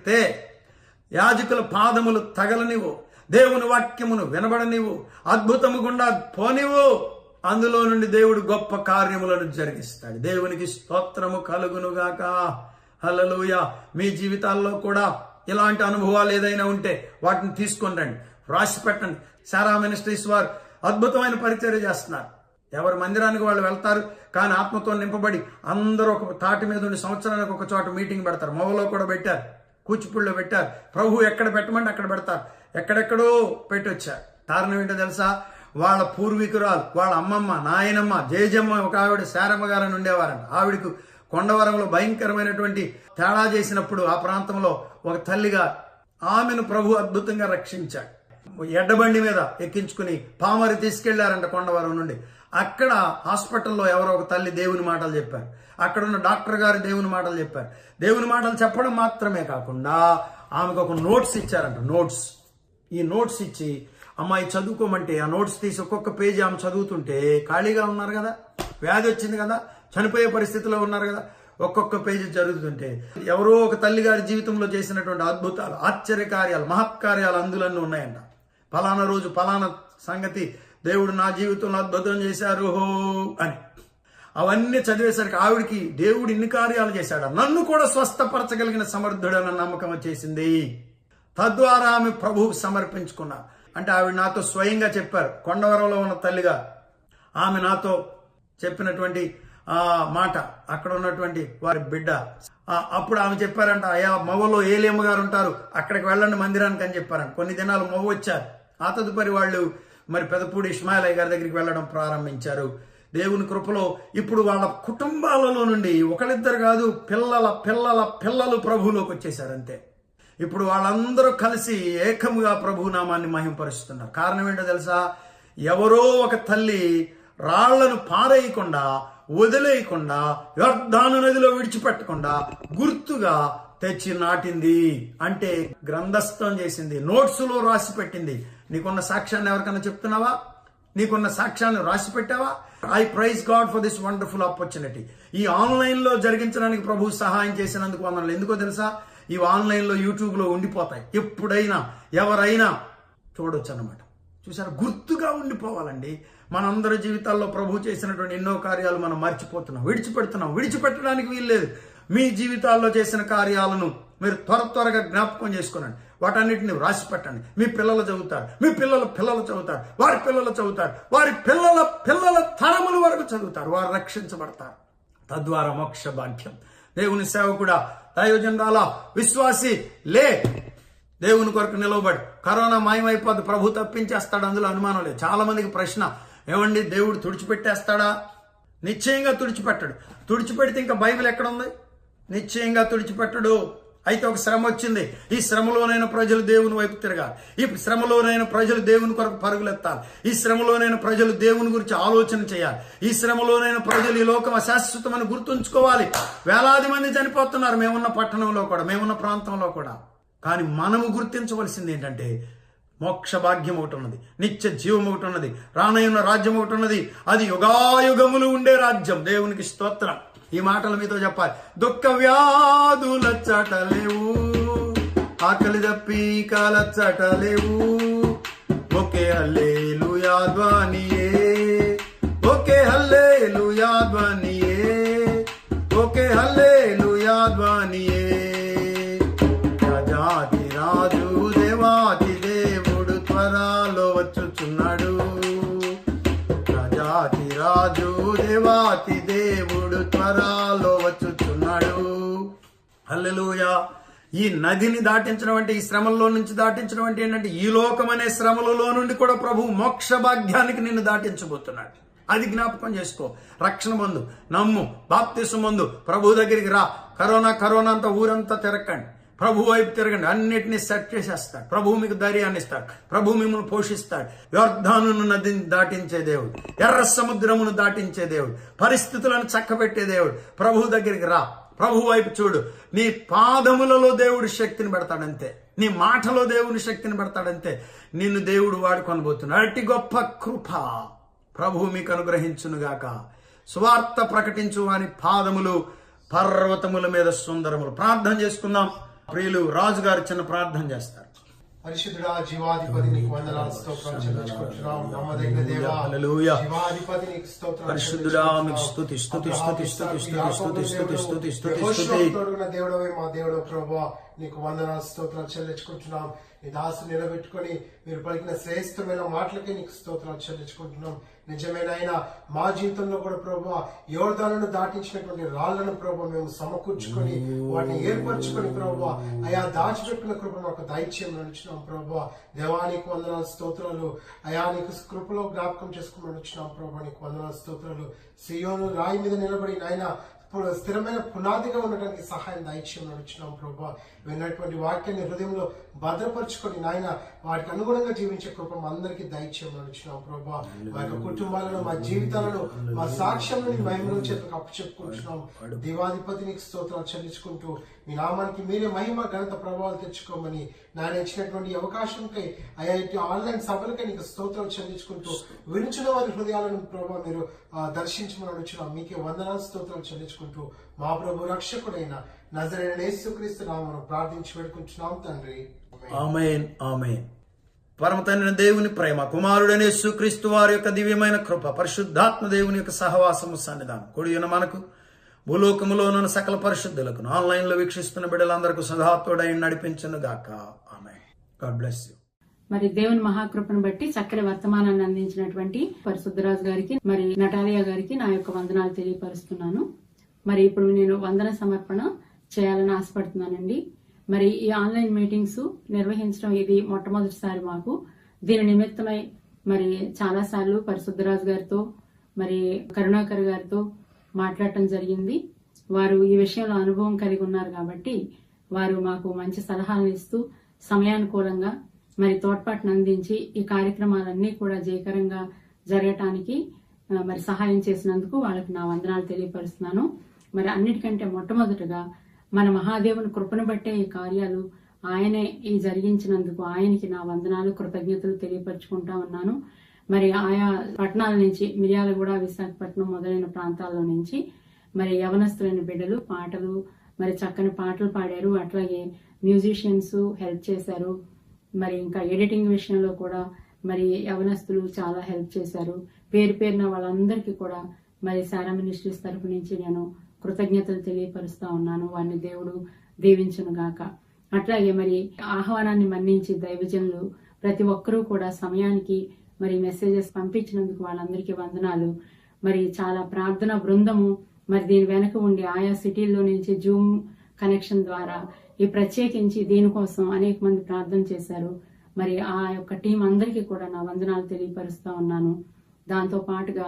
యాజకుల పాదములు తగలనివ్వు, దేవుని వాక్యమును వినబడనివ్వు, అద్భుతము గుండా పోనివ్వు. అందులో నుండి దేవుడు గొప్ప కార్యములను జరిగిస్తాడు. దేవునికి స్తోత్రము కలుగునుగాక. హల్లెలూయా. మీ జీవితాల్లో కూడా ఇలాంటి అనుభవాలు ఏదైనా ఉంటే వాటిని తీసుకొని రండి, రాసి పెట్టండి. సారా మినిస్ట్రీస్ వారు అద్భుతమైన పరిచర్య చేస్తున్నారు. ఎవరి మందిరానికి వాళ్ళు వెళ్తారు, కానీ ఆత్మతో నింపబడి అందరూ ఒక తాటి మీద ఉండి సంవత్సరానికి ఒక చోట మీటింగ్ పెడతారు. మొవలో కూడా పెట్టారు, కూచిపూడిలో పెట్టారు. ప్రభు ఎక్కడ పెట్టమంటే అక్కడ పెడతారు. ఎక్కడెక్కడో పెట్టొచ్చారు. కారణం ఏంటో తెలుసా? వాళ్ళ పూర్వీకురాలు, వాళ్ళ అమ్మమ్మ, నాయనమ్మ, జేజమ్మ ఒక ఆవిడ శారమ్మ గారని ఉండేవారంట. ఆవిడకు కొండవరంలో భయంకరమైనటువంటి తేడా చేసినప్పుడు ఆ ప్రాంతంలో ఒక తల్లిగా ఆమెను ప్రభు అద్భుతంగా రక్షించాడు. ఎడ్డబండి మీద ఎక్కించుకుని పామరి తీసుకెళ్లారంట కొండవరం నుండి. అక్కడ హాస్పిటల్లో ఎవరో ఒక తల్లి దేవుని మాటలు చెప్పారు. అక్కడున్న డాక్టర్ గారు దేవుని మాటలు చెప్పారు. దేవుని మాటలు చెప్పడం మాత్రమే కాకుండా ఆమెకు ఒక నోట్స్ ఇచ్చారంట. నోట్స్, ఈ నోట్స్ ఇచ్చి అమ్మాయి చదువుకోమంటే ఆ నోట్స్ తీసి ఒక్కొక్క పేజీ ఆమె చదువుతుంటే, ఖాళీగా ఉన్నారు కదా, వ్యాధి వచ్చింది కదా, చనిపోయే పరిస్థితిలో ఉన్నారు కదా, ఒక్కొక్క పేజీ చదువుతుంటే ఎవరో ఒక తల్లి గారి జీవితంలో చేసినటువంటి అద్భుతాలు, ఆశ్చర్యకార్యాలు, మహత్కార్యాలు అందులన్నీ ఉన్నాయంట. ఫలానా రోజు ఫలానా సంగతి దేవుడు నా జీవితంలో అద్భుతం చేశారు అని అవన్నీ చదివేసరికి ఆవిడికి దేవుడు ఇన్ని కార్యాలు చేశాడు, నన్ను కూడా స్వస్థపరచగలిగిన సమర్థుడన్న నమ్మకం వచ్చేసింది. తద్వారా ఆమె ప్రభువుకు సమర్పించుకున్నారు. అంటే ఆవిడ నాతో స్వయంగా చెప్పారు, కొండవరంలో ఉన్న తల్లిగా ఆమె నాతో చెప్పినటువంటి మాట, అక్కడ ఉన్నటువంటి వారి బిడ్డ. అప్పుడు ఆమె చెప్పారంట, అయ్యా మొవ్వలో ఏలేమ్మ గారు ఉంటారు, అక్కడికి వెళ్ళండి మందిరానికి అని చెప్పారంట. కొన్ని దినాలు మొవ్వ వచ్చారు. ఆ తదుపరి వాళ్ళు మరి పెదపూడి ఇస్మాయిలయ్య గారి దగ్గరికి వెళ్ళడం ప్రారంభించారు. దేవుని కృపలో ఇప్పుడు వాళ్ళ కుటుంబాలలో నుండి ఒకళ్ళిద్దరు కాదు, పిల్లల పిల్లల పిల్లలు ప్రభువులోకి వచ్చేసారు. అంతే. ఇప్పుడు వాళ్ళందరూ కలిసి ఏకముగా ప్రభు నామాన్ని మహింపరుస్తున్నారు. కారణం ఏంటో తెలుసా? ఎవరో ఒక తల్లి రాళ్లను పారేయకుండా, వదిలేయకుండా, యొర్దాను నదిలో విడిచిపెట్టకుండా గుర్తుగా తెచ్చి నాటింది. అంటే గ్రంథస్థం చేసింది, నోట్స్లో రాసి పెట్టింది. నీకున్న సాక్ష్యాన్ని ఎవరికైనా చెప్తున్నావా? నీకున్న సాక్ష్యాన్ని రాసి పెట్టావా? I praise God for this wonderful opportunity. ఈ ఆన్లైన్ లో జరిగించడానికి ప్రభు సహాయం చేసినందుకు వందనాలు. ఎందుకో తెలుసా? ఇవి ఆన్లైన్ లో యూట్యూబ్ లో ఉండిపోతాయి, ఎప్పుడైనా ఎవరైనా చూడొచ్చు అన్నమాట. చూసారా? గుర్తుగా ఉండిపోవాలండి. మనందరి జీవితాల్లో ప్రభు చేసినటువంటి ఎన్నో కార్యాలు మనం మర్చిపోతున్నాం, విడిచిపెట్టడానికి వీల్లేదు. మీ జీవితాల్లో చేసిన కార్యాలను మీరు త్వరగా జ్ఞాపకం చేసుకోనండి. వాటన్నిటిని రాసి పెట్టండి. మీ పిల్లలు చదువుతారు, మీ పిల్లల పిల్లలు చదువుతారు, వారి పిల్లలు చదువుతారు, వారి పిల్లల పిల్లల తరముల వరకు చదువుతారు. వారు రక్షించబడతారు. తద్వారా మోక్ష భాగ్యం. దేవుని సేవకుడా, దైవజనురాల, విశ్వాసి, లే, దేవుని కొరకు నిలవబడి. కరోనా మాయమైపోద్ది, ప్రభు తప్పించేస్తాడు, అందులో అనుమానం లేదు. చాలా మందికి ప్రశ్న, ఏమండి దేవుడు తుడిచిపెట్టేస్తాడా? నిశ్చయంగా తుడిచిపెట్టడు. తుడిచిపెడితే ఇంకా బైబిల్ ఎక్కడ ఉంది? నిశ్చయంగా తుడిచిపెట్టడు. అయితే ఒక శ్రమ వచ్చింది. ఈ శ్రమలోనైనా ప్రజలు దేవుని వైపు తిరగాలి. ఈ శ్రమలోనైనా ప్రజలు దేవుని కొరకు పరుగులెత్తాలి. ఈ శ్రమలోనైనా ప్రజలు దేవుని గురించి ఆలోచన చేయాలి. ఈ శ్రమలోనైనా ప్రజలు ఈ లోకం అశాశ్వతమని గుర్తుంచుకోవాలి. వేలాది మంది చనిపోతున్నారు మేమున్న పట్టణంలో కూడా, మేమున్న ప్రాంతంలో కూడా. కానీ మనము గుర్తించవలసింది ఏంటంటే, మోక్ష భాగ్యం ఒకటి ఉన్నది, నిత్య జీవం ఒకటి ఉన్నది, రానయ్యున్న రాజ్యం ఒకటి ఉన్నది. అది యుగాయుగములు ఉండే రాజ్యం. దేవునికి స్తోత్రం. ఈ మాటలు మీతో చెప్పాలి. దుఃఖ వ్యాధుల చటలేవు, ఆకలి దప్పి కాలచ్చటలేవు. ఒకే హల్లెలూయా ధ్వనియే, ఒకే హల్లెలూయా ధ్వనియే, ఒకే హల్లెలూయా ధ్వనియే. రాజాది రాజు దేవాది దేవుడు త్వరలో వచ్చుచున్నాడు. రాజాది రాజు దేవాతి దేవుడు త్వరలో వచ్చుచున్నాడు. హల్లెలూయా. ఈ నదిని దాటించడం అంటే, ఈ శ్రమల్లో నుంచి దాటించడం అంటే ఏంటంటే, ఈ లోకం అనే శ్రమలలో నుండి కూడా ప్రభు మోక్ష భాగ్యానికి నిన్ను దాటించబోతున్నాడు. అది జ్ఞాపకం చేసుకో. రక్షణ పొందు, నమ్ము, బాప్తిసం పొందు, ప్రభు దగ్గరికి రా. కరోనా అంతా ఊరంతా తిరగండి, ప్రభు వైపు తిరగండి. అన్నిటినీ సెట్ చేసేస్తాడు. ప్రభు మీకు ధైర్యాన్ని ఇస్తాడు. ప్రభు మిమ్మల్ని పోషిస్తాడు. యొర్దానును నదిని దాటించే దేవుడు, ఎర్ర సముద్రమును దాటించే దేవుడు, పరిస్థితులను చక్కబెట్టే దేవుడు. ప్రభు దగ్గరికి రా, ప్రభు వైపు చూడు. నీ పాదములలో దేవుడు శక్తిని పెడతాడంతే, నీ మాటలో దేవుని శక్తిని పెడతాడంతే. నిన్ను దేవుడు వాడుకొనబోతున్నాడు. అట్టి గొప్ప కృప ప్రభు మీకు అనుగ్రహించునుగాక. సువార్త ప్రకటించు వాని పాదములు పర్వతముల మీద సుందరములు. ప్రార్థన చేసుకుందాం. ప్రియులు రాజు గారు చిన్న ప్రార్థన చేస్తారు. పరిశుద్ధుడా, జీవాధిపతి నీకు వందనాలు, స్తోత్రాలు చెల్లించుకుంటున్నాం. నమ్మదగిన దేవా, హల్లెలూయా. జీవాధిపతి నీకు స్తోత్రాలు పరిశుద్ధుడా, మీకు స్తుతి స్తుతి స్తుతి స్తుతి స్తుతి స్తుతి స్తుతి స్తుతి స్తుతి స్తుతి. దేవుడవే మా దేవుడు ప్రభువా, నీకు వందనాలు, స్తోత్రాలు చెల్లించుకుంటున్నాం. నీ దాసు నిలబెట్టుకుని మీరు పలికిన శ్రేష్టమైన మాటలకే నీకు స్తోత్రాలు చెల్లించుకుంటున్నాం. నిజమైన ఆయన మా జీవితంలో కూడా ప్రభువా, యోర్దానును దాటించినటువంటి రాళ్లను ప్రభువా మేము సమకూర్చుకొని వాటిని ఏర్పరచుకొని ప్రభువా అయా దాచిపెట్టుకున్న కృప మాకు దైత్యం నడిచినాం ప్రభువా. దేవానికి వందనాలు, స్తోత్రాలు. అయా నీకు కృపలో జ్ఞాపకం చేసుకుని నడిచినాం ప్రభువా, నీకు వందనాలు, స్తోత్రాలు. సియోను రాయి మీద నిలబడి ఆయన స్థిరమైన పునాదిగా ఉండడానికి సహాయం దైత్యం నడుచున్నాం ప్రభా. విన్నటువంటి వాక్యాన్ని హృదయంలో భద్రపరుచుకొని నాయన వాటికి అనుగుణంగా జీవించే కృప మా అందరికీ దైత్యం నడుచున్నాం ప్రభా. మా యొక్క కుటుంబాలను, మా జీవితాలను, మా సాక్ష్యంలో మహిమల చేతులకు అప్పచెప్పుకుంటున్నాం. దేవాధిపతి నీకు స్తోత్రాలు చెల్లించుకుంటూ మీ నామానికి మీరే మహిమ ఘనత ప్రభావాలు తెచ్చుకోమని నాయన ఇచ్చినటువంటి అవకాశంకై అయా ఆన్లైన్ సభలకై నీకు స్తోత్రాలు చెల్లించుకుంటూ విరుచున్న వారి హృదయాలను ప్రభావ మీరు దర్శించమని అడుగుతున్నాం. మీకే వందనాలు, స్తోత్రాలు చెల్లించుకుంటూ మా ప్రభు రక్షకుడైన నజరేయుడైన యేసుక్రీస్తు నామమున ప్రార్థించి వేడుకుంటున్నాం తండ్రి. ఆమేన్, ఆమేన్. పరమ తండ్రి దేవుని ప్రేమ, కుమారుడైన యేసుక్రీస్తు వారి యొక్క దివ్యమైన కృప, పరిశుద్ధాత్మ దేవుని యొక్క సహవాసము సన్నిధానం కూడిన మనకు భూలోకములోనున్న సకల పరిశుద్ధులకు ఆన్లైన్ లో వీక్షిస్తున్న బిడ్డలందరికీ సదాత్తుడై నడిపించును గాక. ఆమేన్. God bless you. మరి దేవుని మహాకృపను బట్టి చక్కని వర్తమానాన్ని అందించినటువంటి పరిశుద్ధరాజు గారికి, మరి నటాలియా గారికి నా యొక్క వందనాలు తెలియపరుస్తున్నాను. మరి ఇప్పుడు నేను వందన సమర్పణ చేయాలని ఆశపడుతున్నానండి. మరి ఈ ఆన్లైన్ మీటింగ్స్ నిర్వహించడం ఇది మొట్టమొదటిసారి మాకు. దీని నిమిత్తమై మరి చాలా సార్లు పరిశుద్ధరాజు గారితో, మరి కరుణాకర్ గారితో మాట్లాడటం జరిగింది. వారు ఈ విషయంలో అనుభవం కలిగి ఉన్నారు కాబట్టి వారు మాకు మంచి సలహాలు ఇస్తూ సమయానుకూలంగా మరి తోడ్పాటును అందించి ఈ కార్యక్రమాలన్నీ కూడా జయకరంగా జరగటానికి మరి సహాయం చేసినందుకు వాళ్ళకి నా వందనాలు తెలియపరుస్తున్నాను. మరి అన్నిటికంటే మొట్టమొదటగా మన మహాదేవుని కృపను బట్టే ఈ కార్యాలు ఆయనే ఈ జరిగించినందుకు ఆయనకి నా వందనాలు, కృతజ్ఞతలు తెలియపరుచుకుంటా ఉన్నాను. మరి ఆయా పట్టణాల నుంచి, మిర్యాలగూడ, విశాఖపట్నం మొదలైన ప్రాంతాల్లో నుంచి మరి యవనస్తులైన బిడ్డలు పాటలు, మరి చక్కని పాటలు పాడారు. అట్లాగే మ్యూజిషియన్స్ హెల్ప్ చేశారు. మరి ఇంకా ఎడిటింగ్ విషయంలో కూడా మరి యవనస్తులు చాలా హెల్ప్ చేశారు. పేరు పేరున వాళ్ళందరికీ కూడా మరి సారా మినిస్ట్రీస్ తరఫు నుంచి నేను కృతజ్ఞతలు తెలియపరుస్తా ఉన్నాను. వారిని దేవుడు దీవించును గాక. అట్లాగే మరి ఆహ్వానాన్ని మన్నించి దైవజనులు ప్రతి ఒక్కరూ కూడా సమయానికి మరి మెసేజెస్ పంపించినందుకు వాళ్ళందరికీ వందనాలు. మరి చాలా ప్రార్థన బృందము మరి దీని వెనక ఉండి ఆయా సిటీల్లో నుంచి జూమ్ కనెక్షన్ ద్వారా ఈ ప్రత్యేకించి దీనికోసం అనేక మంది ప్రార్థన చేశారు. మరి ఆ యొక్క టీం అందరికీ కూడా నా వందనాలు తెలియపరుస్తా ఉన్నాను. దాంతో పాటుగా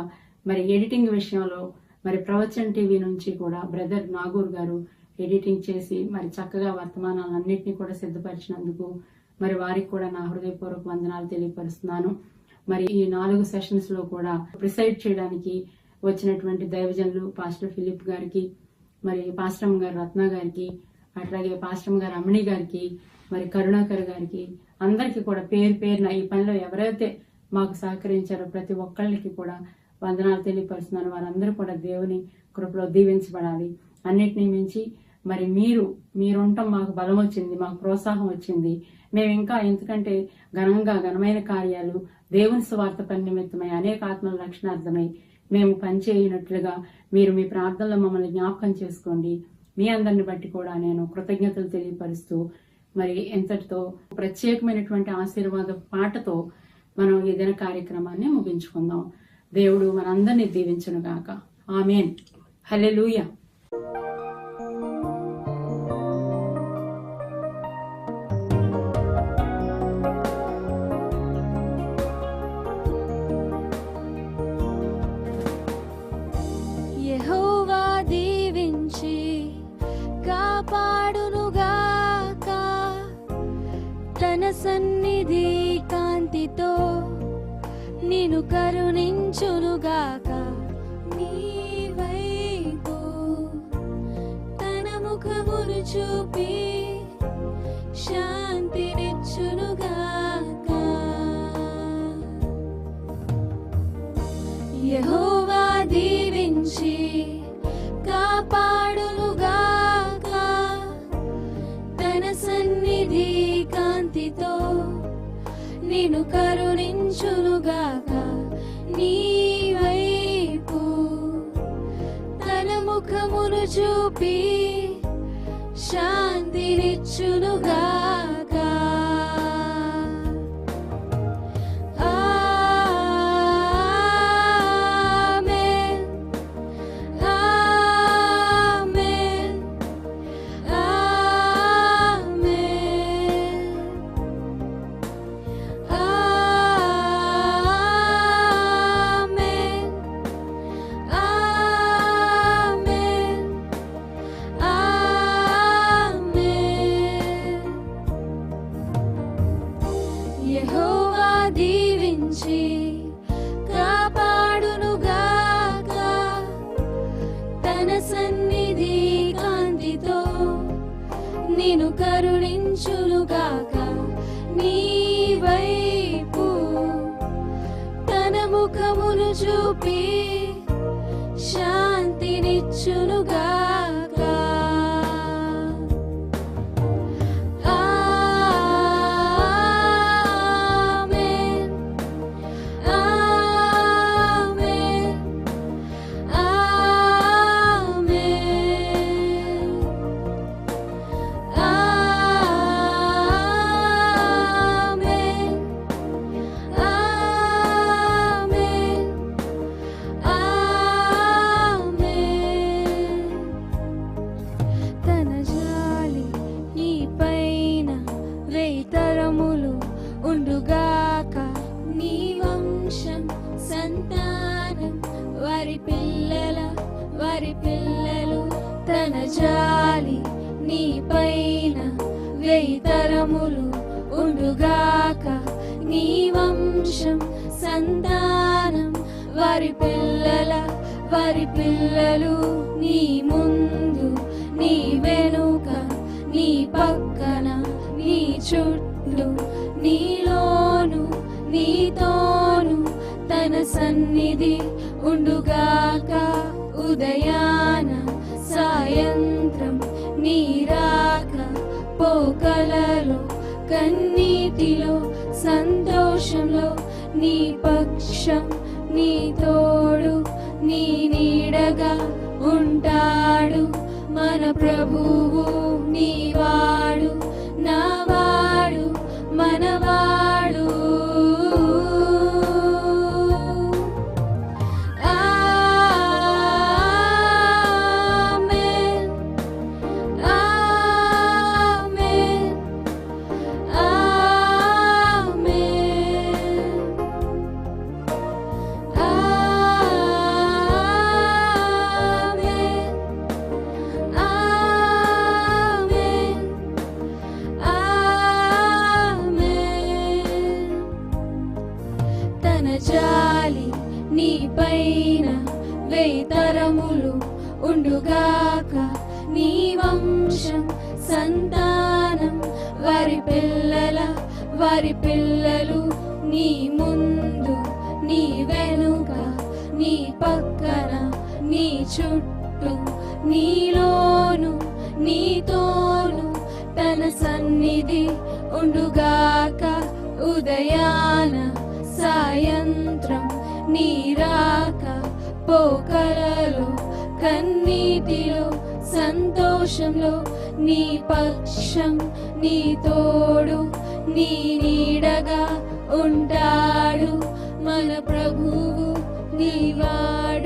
మరి ఎడిటింగ్ విషయంలో మరి ప్రవచన్ టీవీ నుంచి కూడా బ్రదర్ నాగూర్ గారు ఎడిటింగ్ చేసి మరి చక్కగా వర్తమానాలన్నింటినీ కూడా సిద్ధపరిచినందుకు మరి వారికి కూడా నా హృదయపూర్వక వందనాలు తెలియపరుస్తున్నాను. మరి ఈ 4 సెషన్స్ లో కూడా ప్రిసైడ్ చేయడానికి వచ్చినటువంటి దైవజనులు పాస్టర్ ఫిలిప్ గారికి, మరి పాస్టర్ గారు రత్న గారికి, అట్లాగే పాస్టర్ గారు అమ్మణి గారికి, మరి కరుణాకర్ గారికి, అందరికీ కూడా పేరు పేరున ఈ పనిలో ఎవరైతే మాకు సహకరించారో ప్రతి ఒక్కళ్ళకి కూడా వందనాలు తెలియపరుస్తున్నాను. వారందరూ కూడా దేవుని కృపలో దీవించబడాలి. అన్నిటినీ మించి మరి మీరుంటాం మాకు బలం వచ్చింది, మాకు ప్రోత్సాహం వచ్చింది. మేము ఇంకా ఎందుకంటే ఘనమైన కార్యాలు దేవుని సువార్త పని నిమిత్తమై అనేక ఆత్మల రక్షణార్థమై మేము పనిచేయనట్లుగా మీరు మీ ప్రార్థనలో మమ్మల్ని జ్ఞాపకం చేసుకోండి. మీ అందరిని బట్టి కూడా నేను కృతజ్ఞతలు తెలియపరుస్తూ మరి ఎంతటితో ప్రత్యేకమైనటువంటి ఆశీర్వాద పాటతో మనం ఈ దిన కార్యక్రమాన్ని ముగించుకుందాం. దేవుడు మనందరినీ దీవించును గాక. ఆమేన్. హల్లెలూయా. యెహోవా దీవించి కాపాడునుగాక, తన సన్నిధి కాంతితో నిన్ను కరుణించునుగాక. నీ వైపు తన ముఖమును చూపి శాంతినిచ్చునుగాక. యెహోవా దీవించి కాపాడునుగాక, తన నిన్ను కరుణించునుగాక. నీ వైపు తన ముఖమును చూపి శాంతినిచ్చునుగాక. ఆమేన్, ఆమేన్, ఆమేన్, ఆమేన్, ఆమేన్, ఆమేన్. యెహోవా దీవించి కాపాడునుగాక. తన సన్నిధి కాంతితో నిన్ను కరుణించునుగాక. నీ వైపు తన ముఖమును చూపి శాంతినిచ్చునుగాక. ఆమేన్, ఆమేన్, ఆమేన్, ఆమేన్, ఆమేన్, ఆమేన్. తన జాలి నీ పైన వేతరములు ఉండుగాక. నీ వంశం సంతానం వారి పిల్లలు తన జాలి నీ పైన వేతరములు ఉండుగాక. నీ వంశం సంతానం వారి పిల్లలు నీ ముందు నీ వెనుక నీ పక్కన నీ చుట్టూ నీలోను నీతోను తన సన్నిధి ఉండుగాక. ఉదయాన సాయంత్రం నీ రాక పోకలలో కన్నీటిలో సంతోషంలో నీ పక్షం నీ తోడు నీ నీడగా ఉంటాడు. మన ప్రభువు నీవాడు నావాడు మనవాడు. ఆమేన్, ఆమేన్, ఆమేన్, ఆమేన్, ఆమేన్, ఆమేన్. తన జాలి నీ పైన వేతరములు ఉండుగాక. నీ వంశం సంతానం వారి పిల్లలు నీ ముందు నీ వెనుక నీ పక్కన నీ చుట్టూ నీలోను నీతోను తన సన్నిధి ఉండుగాక. ఉదయాన సాయంత్రం నీ రాక పోకలలో కన్నీటిలో సంతోషంలో నీ పక్షం నీ తోడు నీ నీడగా ఉంటాడు. మన ప్రభువు నీవాడు